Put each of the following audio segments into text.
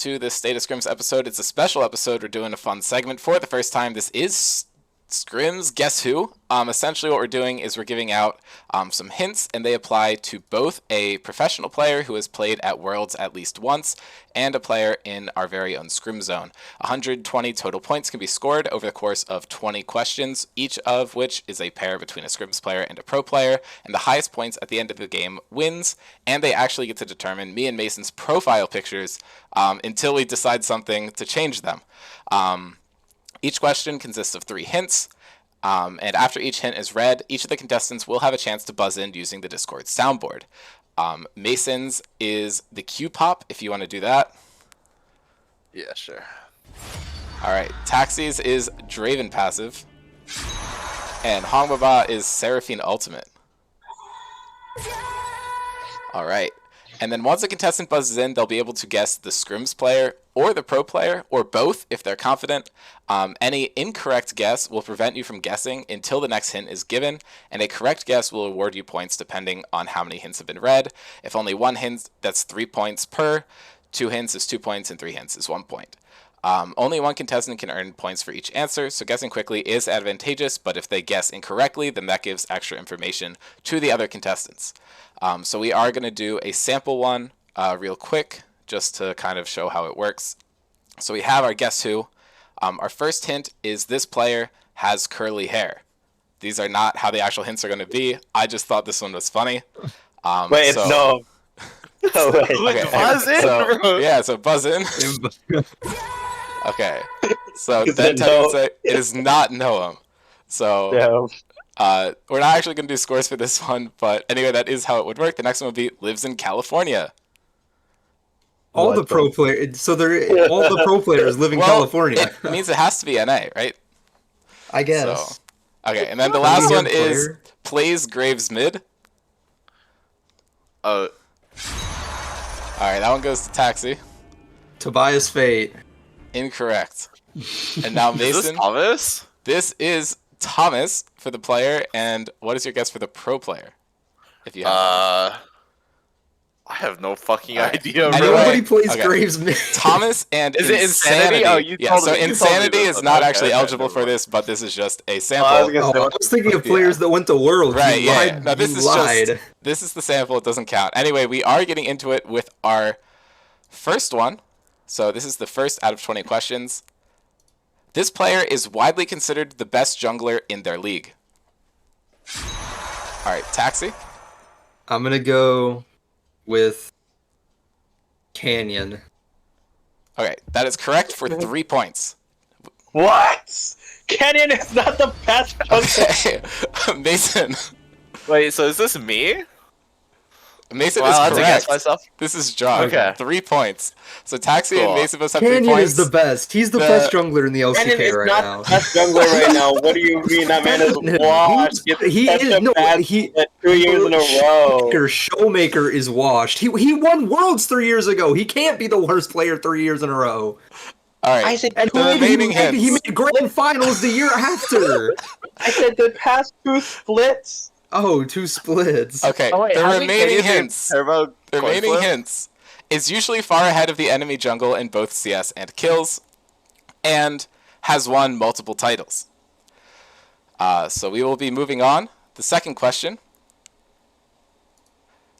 to this State of Scrims episode. It's a special episode. We're doing a fun segment for the first time. This is Scrims Guess Who. Essentially what we're doing is we're giving out some hints, and they apply to both a professional player who has played at Worlds at least once and a player in our very own Scrim zone. 120 total points can be scored over the course of 20 questions, each of which is a pair between a Scrims player and a pro player, and the highest points at the end of the game wins, and they actually get to determine me and Mason's profile pictures until we decide something to change them. Each question consists of 3 hints, and after each hint is read, each of the contestants will have a chance to buzz in using the Discord soundboard. Mason's is the Q pop, if you want to do that. Yeah, sure. All right, Taxi's is Draven passive, and Hongbaba is Seraphine ultimate. All right. And then once a contestant buzzes in, they'll be able to guess the Scrims player or the pro player, or both if they're confident. Any incorrect guess will prevent you from guessing until the next hint is given, and a correct guess will award you points depending on how many hints have been read. If only 1 hint, that's 3 points per. 2 hints is 2 points, and 3 hints is 1 point. Only 1 contestant can earn points for each answer, so guessing quickly is advantageous, but if they guess incorrectly, then that gives extra information to the other contestants. So we are going to do a sample one real quick, just to kind of show how it works. So we have our Guess Who. Our first hint is this player has curly hair. These are not how the actual hints are going to be. I just thought this one was funny. Wait, so, no. No, wait. Okay, Buzz in, bro. Yeah, so buzz in. Okay, so that no. would say it is not Noam. So No. we're not actually going to do scores for this one, but anyway, that is how it would work. The next one would be lives in California. All What the pro players, so they're all the pro players live in California. It means it has to be NA, right? I guess. So, okay, and then the last one is player. plays Graves mid. Oh, All right, that one goes to Taxi. Tobias Fate. Incorrect. And now is this Mason. Thomas? This is Thomas for the player, and what is your guess for the pro player? If you have I have no fucking All right. idea, bro. Anyway, Nobody plays okay. Graves mid. Thomas and Is it Insanity? Oh, you yeah, told so me- you told me Insanity this. is not Okay, actually okay, eligible never for mind. this, but this is just a I was sample. gonna say, I was thinking of players that went to Worlds. Right, You yeah. lied. No, this You is lied. just this is the sample. It doesn't count. Anyway, we are getting into it with our first one. So this is the first out of 20 questions. This player is widely considered the best jungler in their league. All right, Taxi. I'm gonna go with Canyon. Okay, that is correct for 3 points. what? Canyon is not the best. Okay, Mason. Wait, so is this me? Mason Well, I is have to guess correct. myself. This is John. Okay. 3 points. So Taxi and Cool. Mason both have 3 Canyon points. is the best. He's the The- best jungler in the Canyon LCK is right not now. the best jungler right now. What do you mean? That man is washed. He Such is a no. bad He 2 years in a row. Showmaker is washed. He won Worlds 3 years ago. He can't be the worst player 3 years in a row. All right. I said And The remaining he hints. made grand finals the year after. I said the past 2 splits. Oh, 2 splits. Okay, Oh, wait, the how many remaining Canadian hints. Turbo The coin remaining flip? hints is usually far ahead of the enemy jungle in both CS and kills, and has won multiple titles. So we will be moving on. The second question.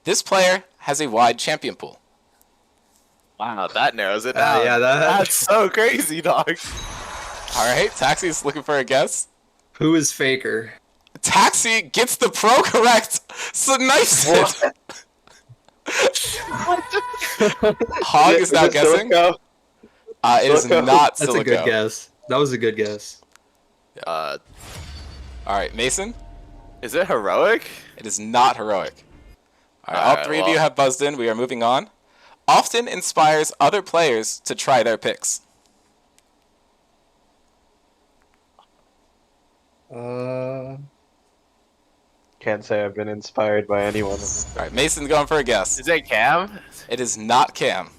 This player has a wide champion pool. Wow, that narrows it down. Yeah, That's so crazy, dog. All right, Taxi's looking for a guess. Who is Faker? Taxi gets the pro correct. So nice. Hog is now it guessing. Silico? It is Silico? not That's Silico. a good guess. That was a good guess. All right, Mason. Is it heroic? It is not heroic. All right, all Alright, 3 of you have buzzed in. We are moving on. Often inspires other players to try their picks. Can't say I've been inspired by anyone. All right, Mason's going for a guess. Is it Cam? It is not Cam.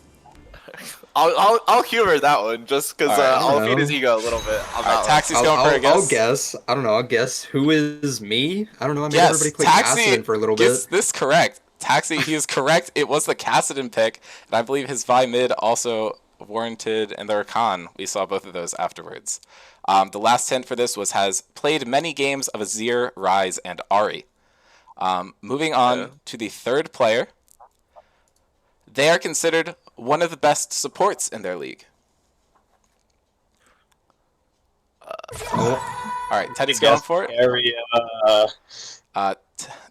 I'll humor that one just because Alright, I'll I feed know. his ego a little bit. On All right, that one. Taxi's going for a guess. I'll guess. I don't know. I'll guess. Who is me? I don't know. I made Yes, everybody play Taxi Cassidy for a little gets bit. this correct. Taxi, he is correct. It was the Cassidon pick, and I believe his Vi mid also warranted, and the Rakan. We saw both of those afterwards. The last hint for this was has played many games of Azir, Ryze, and Ahri. Moving on to the third player. They are considered one of the best supports in their league. All right, Teddy's going for it. Area.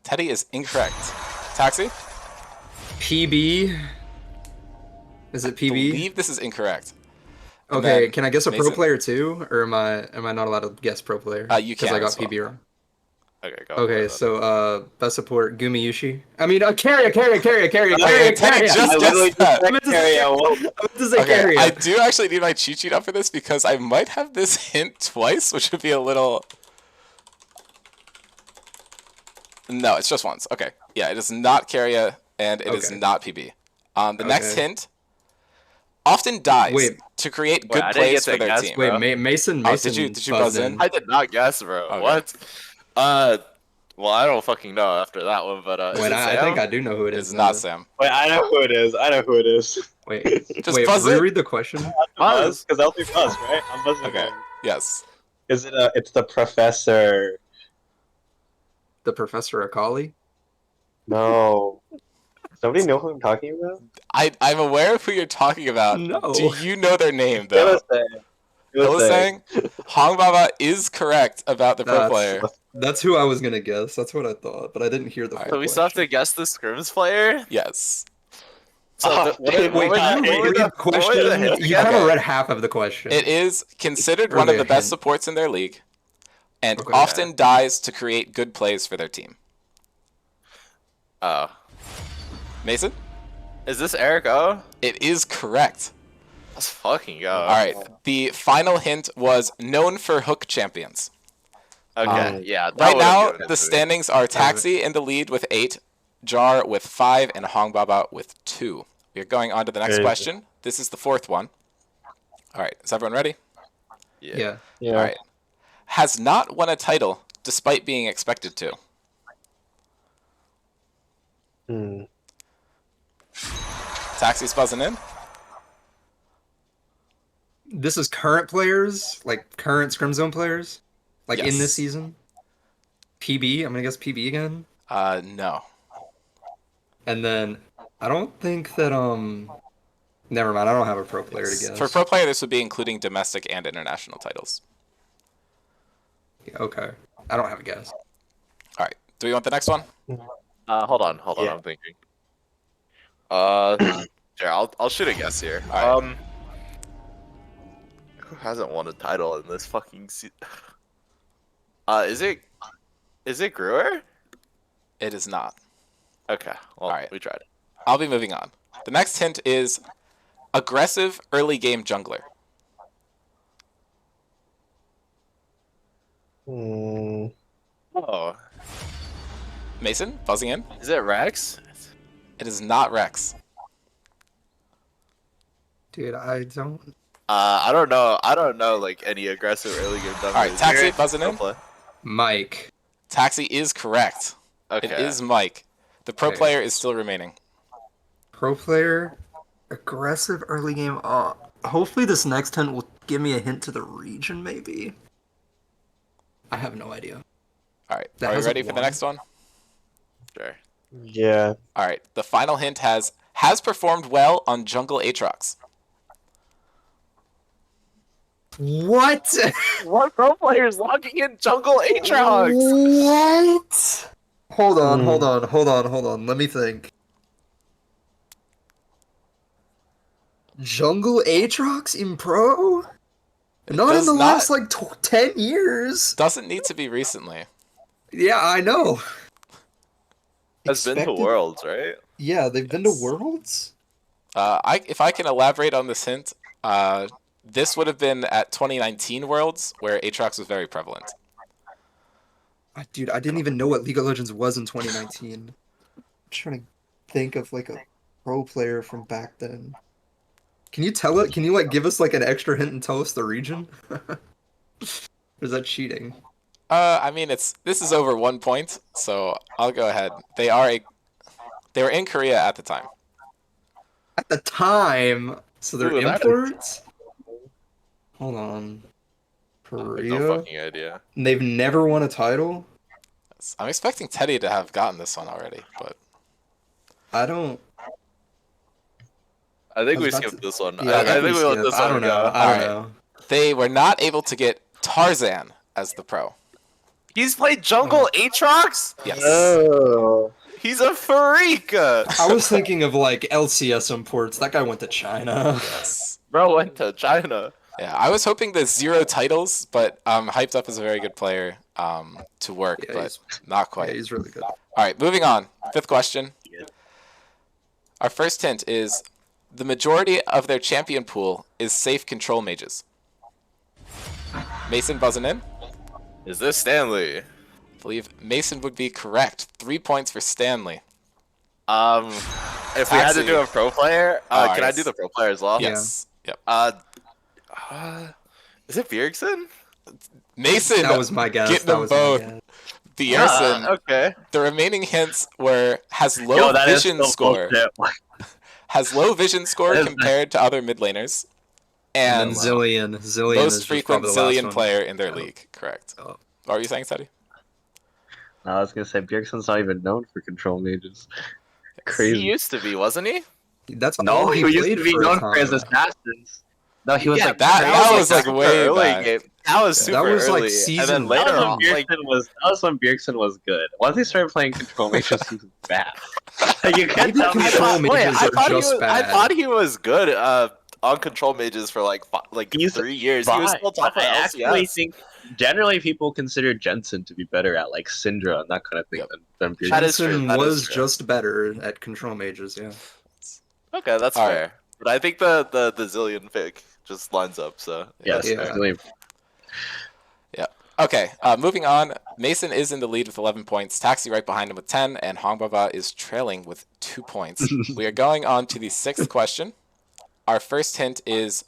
Teddy is incorrect. Taxi? PB. Is it I PB? believe this is incorrect. And Okay, then can I guess a pro Mason. player too, or am I not allowed to guess pro player? You can because I got as well. PB wrong. Okay, go. Okay, so best support Gumiyushi. I mean, carry. Teddy just I literally guessed that. just said Area. What? I meant to say Okay, carry. I do actually need my cheat sheet up for this because I might have this hint twice, which would be a little... No, it's just once. Okay. Yeah, it is not Carria, and it is Okay. not PB. The next Okay. hint often dies Wait. to create Wait, good I didn't plays get for to their guess, team. bro. Wait, Mason. Oh, did you buzz in? I did not guess, bro. Okay. What? Well, I don't fucking know after that one, but is Wait, it I Sam? think I do know who it It is. is not Sam. Wait, I know who it is. Wait, Just wait, buzz it. reread the question. Buzz, because I'll do Buzz, right? I'm buzzing. Okay. again. Yes. Is it it's the Professor? The Professor Akali? No. Somebody know who I'm talking about? I'm aware of who you're talking about. No. Do you know their name, though? Phil saying Hong Baba is correct about the pro player. That's who I was gonna guess. That's what I thought, but I didn't hear the full So we still have to question. guess the Scrims player? Yes. So Wait, Wait, what were can you the- read the what were the question? hints You again? haven't read half of the question. It is considered Or one of the the best hint. supports in their league, and Okay. often dies to create good plays for their team. Oh. Mason? Is this Eric O? It is correct. Let's fucking go. All right. The final hint was known for hook champions. Okay, yeah. that Right would've now, given it the to me. standings are Taxi in the lead with 8, Jar with 5, and Hong Baba with 2. We're going on to the next Crazy. question. This is the fourth one. All right. Is everyone ready? Yeah. Yeah. All right. Has not won a title despite being expected to. Hmm. Taxi's buzzing in. This is current players, like current Scrim Zone players, like in Yes. this season. PB. I'm gonna guess PB again. No. And then I don't think that Never mind. I don't have a pro player to guess. For pro player, this would be including domestic and international titles. Okay. I don't have a guess. All right. Do we want the next one? Hold on, Yeah. I'm thinking. Sure, I'll shoot a guess here. All right. Who hasn't won a title in this fucking is it Brewer? It is not. Okay, well, Alright. we tried it. I'll be moving on. The next hint is aggressive early game jungler. Hmm. Oh, Mason, buzzing in. is it Rex? It is not Rex. Dude, I don't. I don't know. I don't know like any aggressive early game junglers. All right, Taxi, buzzing in. Play. Mike. Taxi is correct. Okay. It is Mike. The pro Okay. player is still remaining. Pro player. Aggressive early game. Hopefully this next hint will give me a hint to the region, maybe. I have no idea. All right. That Are we hasn't ready for the won. next one? Sure. Yeah. All right. The final hint has performed well on jungle Aatrox. What? What pro player is logging in jungle Aatrox? What? Hold on, Hmm. hold on. Let me think. Jungle Aatrox in pro? Not in does the not- last like 10 years. Doesn't need to be recently. Yeah, I know. Has been to Expected- Worlds, right? Yeah, they've been to Worlds? If I can elaborate on this hint, this would have been at 2019 Worlds, where Aatrox was very prevalent. Dude, I didn't even know what League of Legends was in 2019. I'm trying to think of like a pro player from back then. Can you tell it? Can you like give us like an extra hint and tell us the region? Or is that cheating? I mean, this is over 1 point, so I'll go ahead. They were in Korea at the time. At the time, So they're Ooh, that is- imports? Hold on. I have no Korea? fucking idea. They've never won a title? I'm expecting Teddy to have gotten this one already, but I don't. I think was we about skipped to- this one. Yeah, I think we let skip. this I one don't know. go. I don't Alright. know. they were not able to get Tarzan as the pro. He's played Jungle Aatrox? Yes. Oh. He's a freak! I was thinking of like LCS imports. That guy went to China. Yes. Bro went to China. Yeah, I was hoping the 0 titles, but hyped up as a very good player to work, Yeah, but not Yeah, quite. he's really good. All right, moving on. 5th question. Our first hint is the majority of their champion pool is safe control mages. Mason buzzing in. Is this Stanley? I believe Mason would be correct. 3 points for Stanley. If we had to do a pro player, can I Alright. do the pro player as well? Yes. Yep. Is it Bjergsen? Mason. That was my guess. Getting That them was both. my guess. Bjergsen. Okay. The remaining hints were has low Yo, that is vision so score. bullshit. Has low vision score That is- compared to other mid laners. And And then Zillion. Zillion most is frequent just probably the Zillion last player in their Oh. league. Correct. Oh. What were you saying, Teddy? I was gonna say Bjergsen's not even known for control mages. He Crazy. used to be, wasn't he? That's No, all he he used played to be for a known for his time. assassins. No, he was Yeah, like that was like super way early back. game. That was super That was, like, early. And season- then later that was on, when like Bjergsen was good. Once he started playing control mages, he was bad. Like, you can't Maybe tell me control that. mages are just I bad. thought he was good on control mages for like He's 3 years. He was still top of I actually LCS. think generally people consider Jensen to be better at like Syndra and that kind of thing Yep. than Bjergsen. That is true, Jensen that is was true. just better at control mages, yeah. Okay, that's All right. fair. But I think the Zillion pick just lines up. So Yes, Yeah. really. Okay, moving on. Mason is in the lead with 11 points. Taxi right behind him with 10, and Hongbaba is trailing with 2 points. We are going on to the 6th question. Our first hint is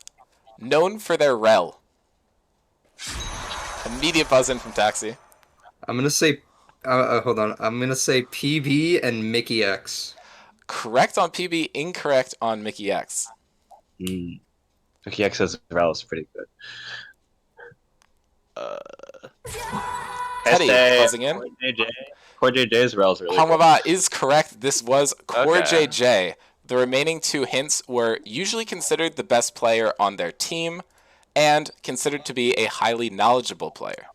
known for their rel. Immediate buzz in from Taxi. I'm gonna say, hold on. I'm gonna say PB and Mickey X. Correct on PB, incorrect on Mickey X. Mickey X's Rel is pretty good. Teddy Este, buzzing in. Core JJ's Rel is really good. Hongbaba is correct. This was Core Okay. JJ. The remaining 2 hints were usually considered the best player on their team and considered to be a highly knowledgeable player.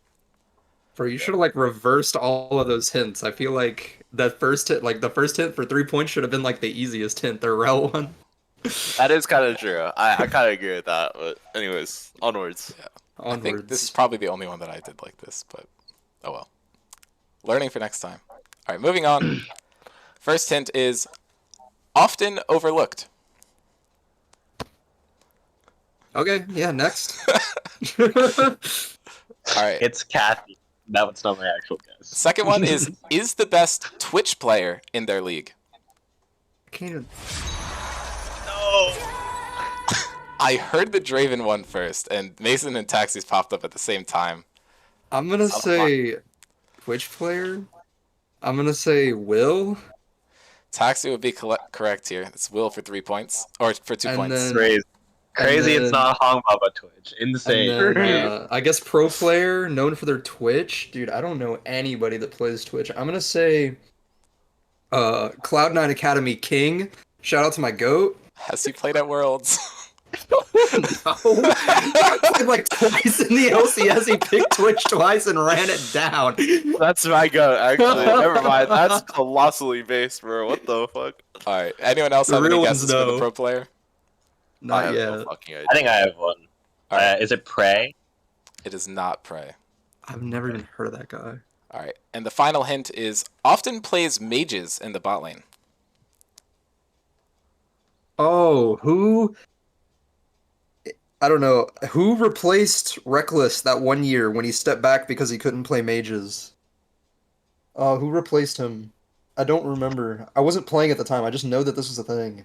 Bro, you should have like reversed all of those hints. I feel like that first hint, like the first hint for 3 points, should have been like the easiest hint, the Rel one. that is kind of true. I kind of agree with that. But anyways, onwards. I think Onwards. this is probably the only one that I did like this, but oh well. Learning for next time. All right, moving on. First hint is often overlooked. Okay, yeah, next. All right. It's Kathy. That was not my actual guess. Second one is the best Twitch player in their league. Can't even... I heard the Draven one first, and Mason and Taxis popped up at the same time. I'm gonna say Twitch player. I'm gonna say Will. Taxi would be correct here. It's Will for 3 points, or for 2 And points. then- Crazy. Crazy then- it's not Hong Baba Twitch. And Insane. then, I guess pro player known for their Twitch. Dude, I don't know anybody that plays Twitch. I'm gonna say Cloud9 Academy King. Shout out to my goat. Has he played at Worlds? No. I played like twice in the LCS. He picked Twitch twice and ran it down. That's my go. Actually, never mind. That's colossally based, bro. What the fuck? All right. Anyone else The have any real ones guesses for the know. pro player? I Not have yet. no fucking idea. I think I have one. All right. Is it Prey? It is not Prey. I've never even heard of that guy. All right. And the final hint is often plays mages in the bot lane. Oh, who? I don't know. Who replaced Reckless that one year when he stepped back because he couldn't play mages? Who replaced him? I don't remember. I wasn't playing at the time. I just know that this was a thing.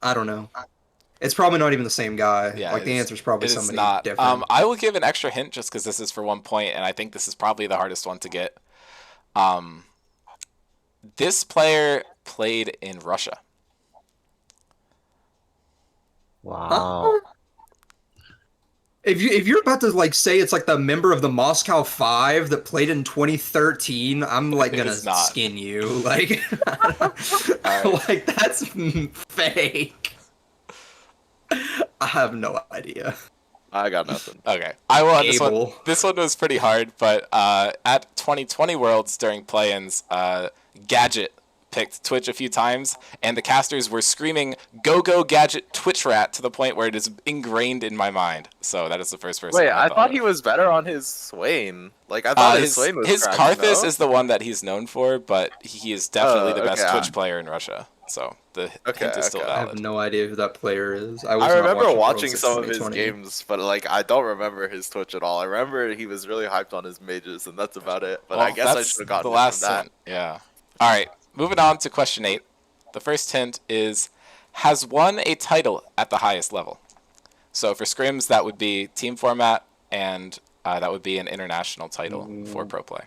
I don't know. It's probably not even the same guy. Yeah, like the it's- answer's probably It is somebody not. different. I will give an extra hint just because this is for 1 point, and I think this is probably the hardest one to get. This player played in Russia. Wow. If you're about to like say it's like the member of the Moscow Five that played in 2013, I'm like It gonna is not. skin you. Like, Alright. like that's fake. I have no idea. I got nothing. Okay, I will. Abel. This one was pretty hard, but at 2020 Worlds during play-ins, Gadget picked Twitch a few times, and the casters were screaming "Go Go Gadget Twitch Rat" to the point where it is ingrained in my mind. So that is the first person. Wait, I thought of. he was better on his Swain. Like I thought his Swain was his cracking, Karthus no? is the one that he's known for, but he is definitely the best okay. Twitch player in Russia. So the hint is still okay. I have valid. no idea who that player is. I was I not remember watching Worlds in some of his 2020. games, but like I don't remember his Twitch at all. I remember he was really hyped on his mages, and that's about it. But I Well, guess I that's should have gotten the it last from that. hint. Yeah. All right. Moving on to question 8. The first hint is has won a title at the highest level. So for scrims, that would be team format, and that would be an international title for pro play.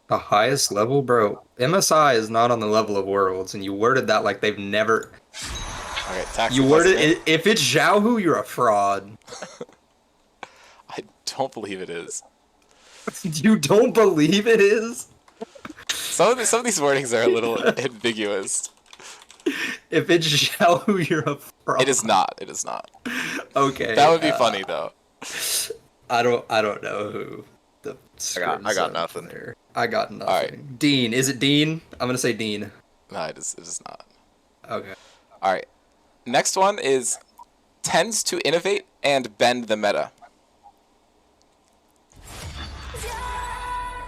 The highest level, bro. MSI is not on the level of Worlds, and you worded that like they've never. Okay, Taxi You plus worded hint. it. If it's Xiaohu, you're a fraud. I don't believe it is. You don't believe it is? Some of these wordings are a little ambiguous. If it's Xiaohu, you're a fraud. It is not. It is not. Okay. That would be funny though. I don't know who the I got nothing. there. I got nothing. Alright. Dean. Is it Dean? I'm gonna say Dean. No, it is not. Okay. All right. Next one is tends to innovate and bend the meta.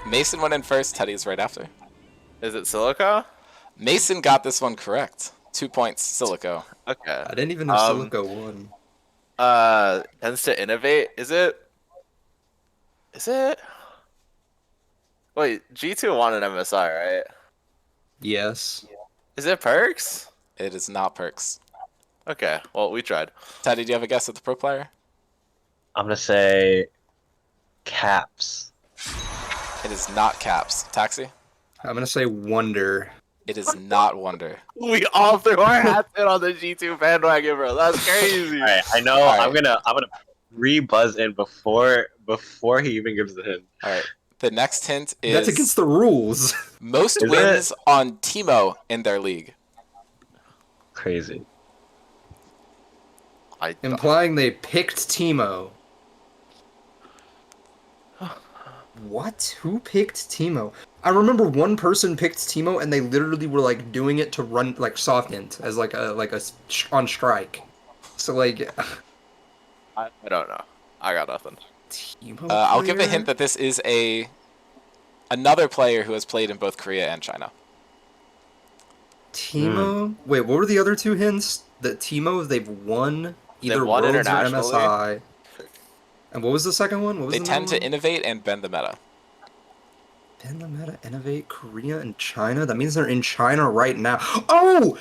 Mason went in first. Teddy is right after. Is it Silica? Mason got this one correct. 2 points, Silico. Okay. I didn't even know Silico won. Tends to innovate. Is it? Wait, G2 won an MSI, right? Yes. Is it Perks? It is not Perks. Okay, well, we tried. Teddy, do you have a guess at the pro player? I'm gonna say Caps. It is not Caps. Taxi? I'm gonna say Wonder. It is not Wonder. We all threw our hats in on the G2 bandwagon, bro. That's crazy. All right, I know. All right. I'm gonna re-buzz in before he even gives the hint. All right. The next hint is That's against the rules. most Is wins on Teemo in their league. Crazy. Implying they picked Teemo. What? Who picked Teemo? I remember one person picked Teemo and they literally were like doing it to run like soft int as like a on strike. So like I don't know. I got nothing. Teemo. I'll give a player? hint that this is another player who has played in both Korea and China. Teemo. Wait, what were the other two hints? That Teemo they've won either They've won Worlds or internationally. MSI. And what was the second one? What was They the tend to one? innovate and bend the meta. Bend the meta, innovate, Korea and China. That means they're in China right now. Oh,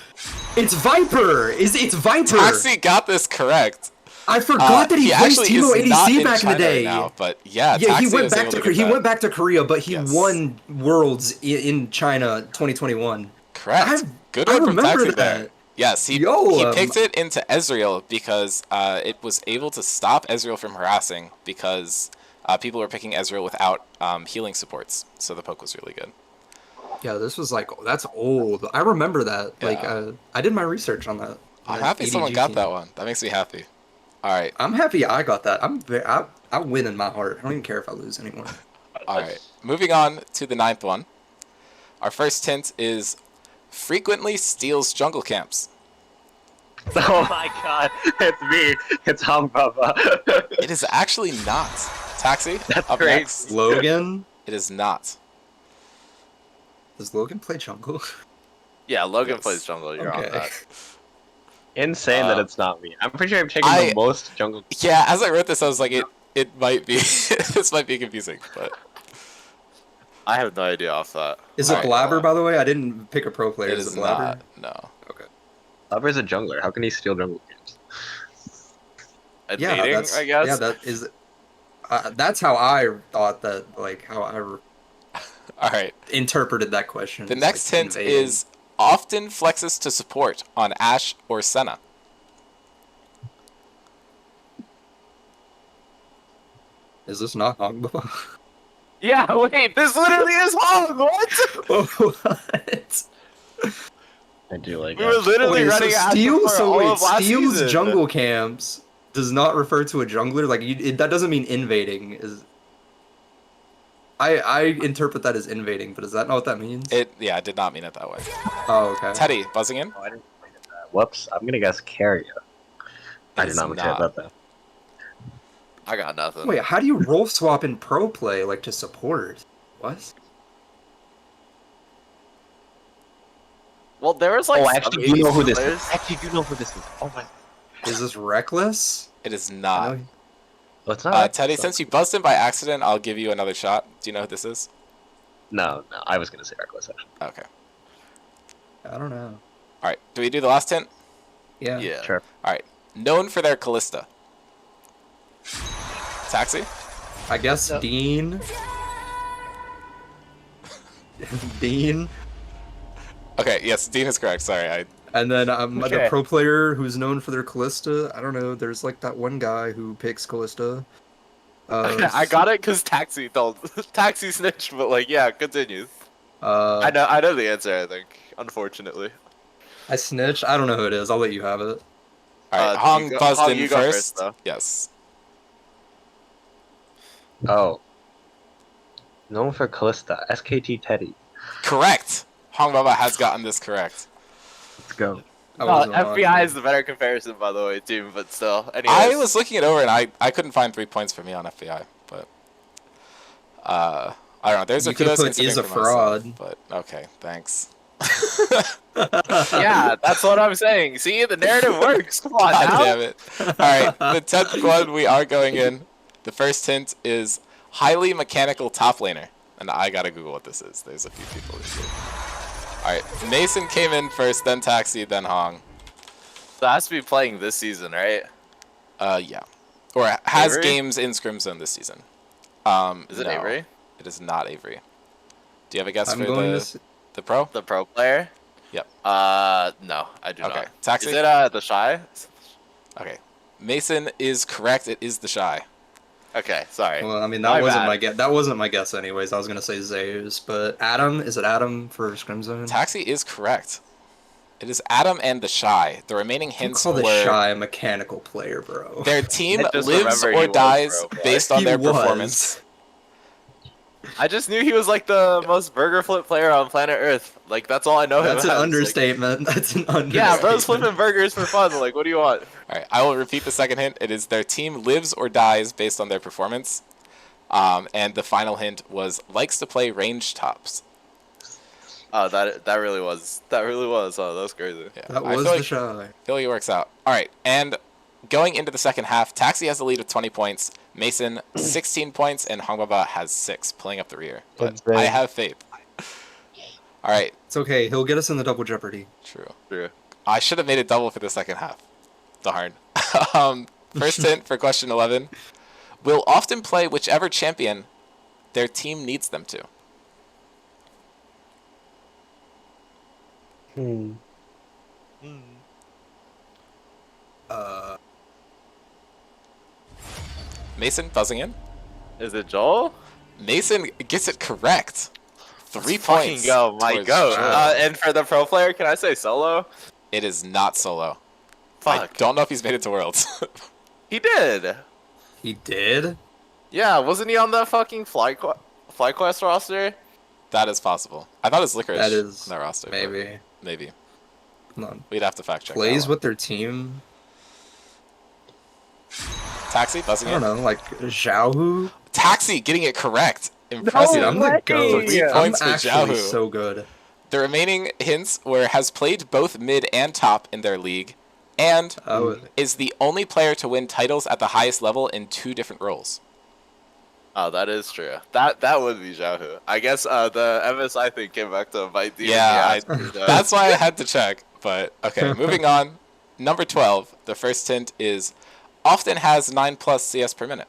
it's Viper. It's Viper. Taxi got this correct. I forgot that he played actually Teemo is not ADC in back in the China day. right now, but yeah, Yeah, Taxi he went was back able to get Korea. He that. went back to Korea, but he Yes. won Worlds in China 2021. Correct. Good I one from remember Taxi that. there. Yes, he Yo, picked it into Ezreal because it was able to stop Ezreal from harassing because people were picking Ezreal without healing supports, so the poke was really good. Yeah, this was like that's old. I remember that. Like Yeah. I did my research on that. I'm that happy someone ADG got team. that one. That makes me happy. All right, I'm happy I got that. I win in my heart. I don't even care if I lose anymore. all right. Moving on to the 9th one. Our first hint is frequently steals jungle camps. Oh my god, it's me. It's Humbaba. It is actually not. Taxi, That's up great. next. Logan? It is not. Does Logan play jungle? Yeah, Logan Yes. plays jungle. You're on Okay. that. Insane that it's not me. I'm pretty sure I've taken I- the most jungle. Yeah, as I wrote this, I was like, it might be. This might be confusing, but I have no idea off that. Is it Alright, Blabber, by the way? I didn't pick a pro player. it Is is it Blabber? not. No. Okay. Lover's a jungler. How can he steal jungle games? Yeah, Invading, that's I guess. yeah. That is. That's how I thought that. Like how I All right. interpreted that question. The It's next like hint invading. is often flexes to support on Ashe or Senna? Is this not Hongbo? Yeah, wait, this literally is Hog. What? What? I do like We were that. literally Wait, running Ashe for all of last Steel's season. jungle camps does not refer to a jungler. Like that doesn't mean invading. I interpret that as invading, but is that not what that means? Yeah, I did not mean it that way. Oh, okay. Teddy, buzzing in? Oh, I didn't think of that. Whoops. I'm gonna guess carrier. I It did is not care not. about that. I got nothing. Wait, how do you role swap in pro play like to support? What? Well, there was like. Oh, I some actually do know who 80s this players. is. I actually do know who this is. Oh my. Is this reckless? It is I not. know- Oh, it's not. Teddy, since you buzzed in by accident, I'll give you another shot. Do you know who this is? No, I was gonna say reckless actually. Okay. I don't know. All right. Do we do the last hint? Yeah. Yeah. Sure. All right. Known for their Callista. Taxi? I guess Yep. Dean. Dean. Okay, yes, Dean is correct. Sorry, And then the Okay. pro player who's known for their Callista. I don't know. There's like that one guy who picks Callista. I got it because Taxi told Taxi snitched, but like, yeah, continue. I I know the answer. I think, unfortunately. I snitched. I don't know who it is. I'll let you have it. All right, you Hong go- buzzed Hong, in you go first. first, though. Yes. Oh. Known for Callista. SKT Teddy. Correct. Hong Baba has gotten this correct. Let's go. I No, wasn't FBI watching. is the better comparison, by the way, team. But still, anyways. I was looking it over and I couldn't find 3 points for me on FBI, but I don't know. There's You a few I could've was put considering is a for myself, fraud. but okay, thanks. Yeah, that's what I'm saying. See, the narrative works. Come on God now. damn it. All right, the 10th one we are going in. The first hint is highly mechanical top laner. And I gotta Google what this is. There's a few people who do. Alright, Mason came in first, then Taxi, then Hong. So it has to be playing this season, right? Yeah. Or has Avery? games in Scrim Zone this season. Is it No, Avery, It is not Avery. Do you have a guess I'm for going the pro? the pro player? Yep. No, I do Okay. not. Taxi? Is it the shy? Okay. Mason is correct. It is the Shy. Okay, sorry. Well, I mean My that wasn't bad. my guess. That wasn't my guess, anyways. I was gonna say Zeus, but Adam, is it Adam for Scrim Zone? Taxi is correct. It is Adam and the Shy. The remaining Don't hints call the were Shy a mechanical player, bro. their team I just lives remember he or was dies pro player. based on He their was. performance. I just knew he was like the most burger flip player on planet Earth. Like that's all I know him That's an as. Like, understatement. That's an understatement. yeah, bro's flipping burgers for fun. Like, what do you want? All right, I will repeat the second hint. It is their team lives or dies based on their performance. And the final hint was likes to play range tops. Oh, that really was. That really was. Oh, that was crazy. Yeah, That I was feel the like, Shy. feel like it works out. All right, and going into the second half, Taxi has the lead with 20 points, Mason 16 points, and Hongbaba has 6, pulling up the rear. But That's I right. have faith. All right, It's okay. He'll get us in the double jeopardy. true. True. I should have made it double for the second half. Darn. First hint for question 11. Will often play whichever champion their team needs them to. Uh, Mason buzzing in. Is it Joel? Mason gets it correct. 3 Let's fucking points. go, my towards goat. Joel. And for the pro player, can I say solo? It is not solo. I Fuck. don't know if he's made it to Worlds. He did. he did. Yeah, wasn't he on the fucking FlyQuest roster? That is possible. I thought it was Licorice That is on that roster. but maybe. Maybe. Come on. We'd have to fact check. Plays that with their team. one. Taxi buzzing I don't in. know, like Xiaohu. Taxi getting it correct. Impressive. Dude, I'm the goat. Three I'm points for actually Xiaohu. so good. The remaining hints were has played both mid and top in their league, and Oh, is the only player to win titles at the highest level in 2 different roles. Oh, that is true. That would be Xiaohu. I guess the MSI thing came back to bite the Yeah, ass. That's why I had to check. But okay, moving on. Number 12. The first hint is often has 9+ CS per minute.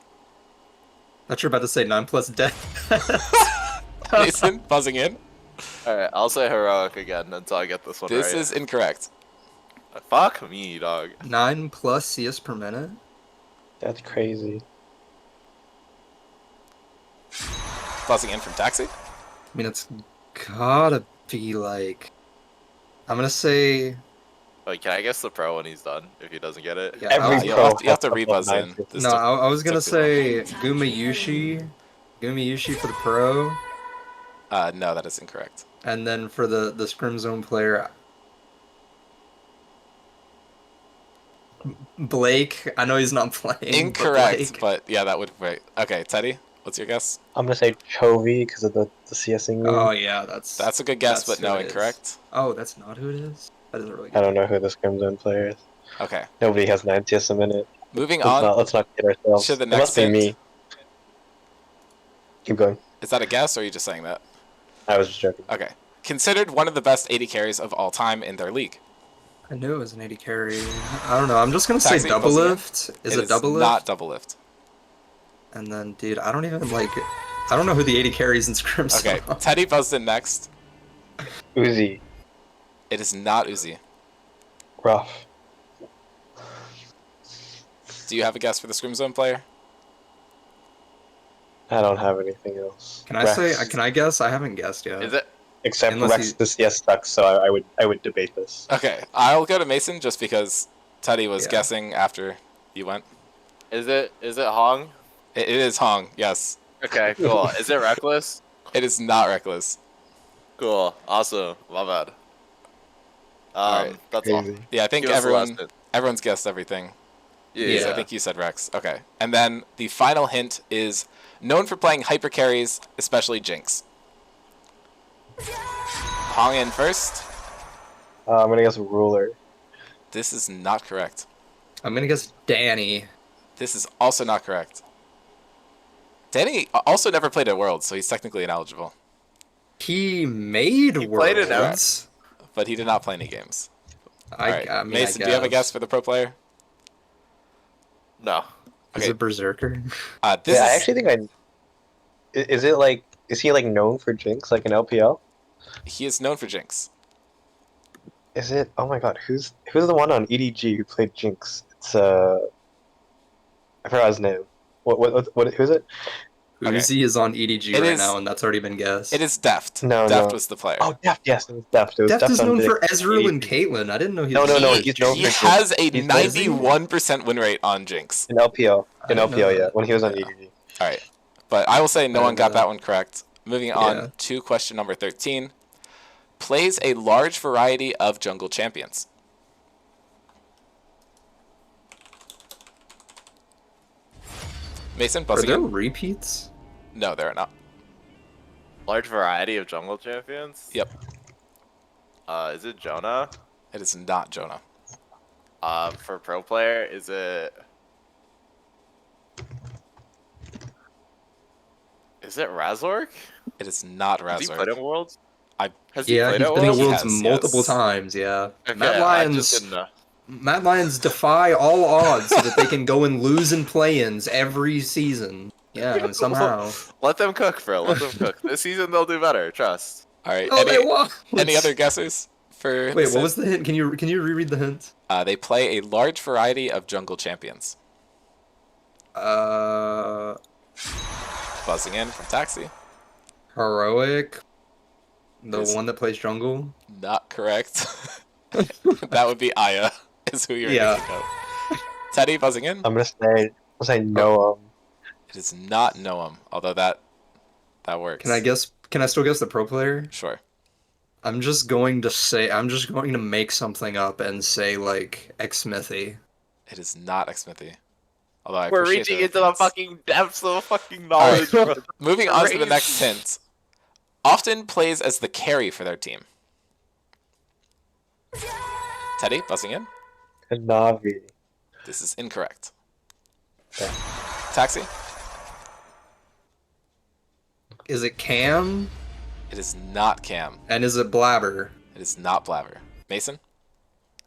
thought you were about to say 9+ death. Mason buzzing in. Alright, I'll say heroic again until I get this one This right. is incorrect. Fuck me, dog. 9 plus CS per minute. That's crazy. Buzzing in from Taxi. I mean, it's gotta be like. I'm gonna say. Wait, can I guess the pro when he's done? If he doesn't get it? Yeah, Every You'll pro have to has rebuzz above in. 950. This no, took- I was gonna took too long. say Gumayushi for the pro, No, that is incorrect. and then for the Scrim Zone player, Blake. I know he's not playing. Incorrect, Blake. but yeah, that would wait. Okay, Teddy, what's your guess? I'm gonna say Chovy because of the CSing move. Oh yeah, that's That's a good guess, that's but no, who it is. incorrect. Oh, that's not who it is. That is a really good. I don't know who the Scrim Zone player is. Okay, Nobody has 9 TS a minute. moving Let's on not kid ourselves. to the It next must be hint. me. Keep going. Is that a guess, or are you just saying that? I was just joking. Okay. Considered one of the best 80 carries of all time in their league. I knew it was an 80 carry. I don't know. I'm just gonna say Taxi, double buzzing in. lift. Is It it double lift? not double lift. And then, dude, I don't even like. I don't know who the 80 carries in Scrims Okay, are. Teddy buzzed in next. Uzi. It is not Uzi. Rough. Do you have a guess for the Scrim Zone player? I don't have anything else. Can I Rex. say? Can I guess? I haven't guessed yet. Is it? Except Unless Rex, he- the CS sucks, so I would debate this. Okay, I'll go to Mason just because Teddy was Yeah. guessing after you went. Is it Hong? It is Hong, yes. Okay, cool. Is it reckless? It is not Reckless. Cool. Awesome. My bad. Alright. That's all. Crazy. Yeah, I think Give us the last hint. everyone's guessed everything. Yeah. Yes, I think you said Rex. Okay. And then the final hint is known for playing hyper carries, especially Jinx. Hong in first. I'm gonna guess Ruler. This is not correct. I'm gonna guess Danny. This is also not correct. Danny also never played at Worlds, so he's technically ineligible. He made He played it out. Worlds. But he did not play any games. I Alright. mean, Mason, I do you have a guess. guess for the pro player? No. Is Okay. it Berserker? This Yeah, I is, actually think Is it like? Is he like known for Jinx, like an LPL? he is known for Jinx. Is it? Oh my god, who's the one on EDG who played Jinx? It's I forgot his name. What? Who's it? Okay. Uzi is on EDG It right is- now, and that's already been guessed. It is Deft. No, Deft no. was the player. Oh, Deft. Yes, it was Deft. It was Deft is on known the for Ezreal and EDG. Caitlyn. I didn't know he No, was. no, no. He, He's known he for Jinx. has a He's- 91% win rate on Jinx. In LPL. I In didn't know LPL, yeah. that. When he was on Yeah. EDG. All right. But I will say no I one didn't know got that that. one correct. Moving on Yeah. to question number 13. Plays a large variety of jungle champions. Mason, Are buzzing there in? repeats? No, there are not. Large variety of jungle champions. Yep. Is it Jonah? It is not Jonah. For pro player, is it? Is it Razork? It is not Has he played Razor. in Worlds? I- Has he Yeah, played he's at been in Worlds? the Worlds Yes, multiple yes. times. Yeah, Okay, Matt I just Lyons. didn't know. Matt Lyons defy all odds so that they can go and lose in play-ins every season. Yeah, and somehow. Let them cook, bro. Let them cook. This season they'll do better. Trust. All right. Oh, they won. Any other guessers for Wait, this what hint? was the hint? Can you reread the hint? They play a large variety of jungle champions. Uh, Buzzing in from Taxi. heroic. The Is- one that plays jungle. Not correct. That would be Aya, is who you're Yeah. thinking of. Teddy, buzzing in. I'm gonna say Noam. It is not Noam, although that works. Can I guess? Can I still guess the pro player? Sure. I'm just going to make something up and say like X Smithy. It is not Xmithy. Although I We're appreciate reaching the into the reference. fucking depths of fucking knowledge, bro. Moving on to the Crazy. next hint. Often plays as the carry for their team. Teddy, buzzing in. Navi. This is incorrect. Okay. Taxi. Is it Cam? It is not Cam. And is it Blabber? It is not Blabber. Mason.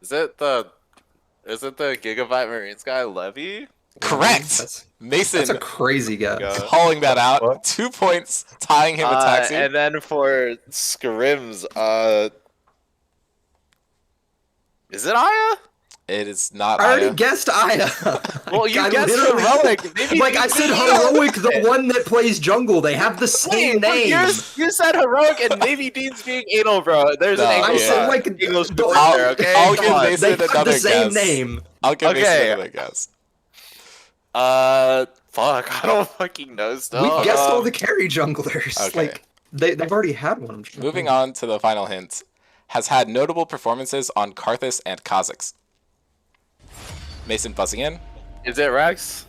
Is it the Gigabyte Marines guy, Levy? Correct. That's Mason a crazy guess. Go. calling that out. What? 2 points, tying him with Taxi. And then for Scrims, is it Aya? It is not I already Aya. guessed Aya. Well, you I guessed literally- heroic. Maybe Like I said, heroic, the one that plays jungle. They have the same Wait, name. you said heroic and maybe Dean's being anal, bro. There's No, an angle I said, shot. like, English the- right there, okay? I'll Come give on. Mason They have another the same guess. name. I'll give Okay. Mason another guess. Fuck, I don't fucking know still. We guessed all the carry junglers. Okay. Like they've already had one. Moving on to the final hint. Has had notable performances on Karthus and Kha'Zix. Mason buzzing in. Is it Rex?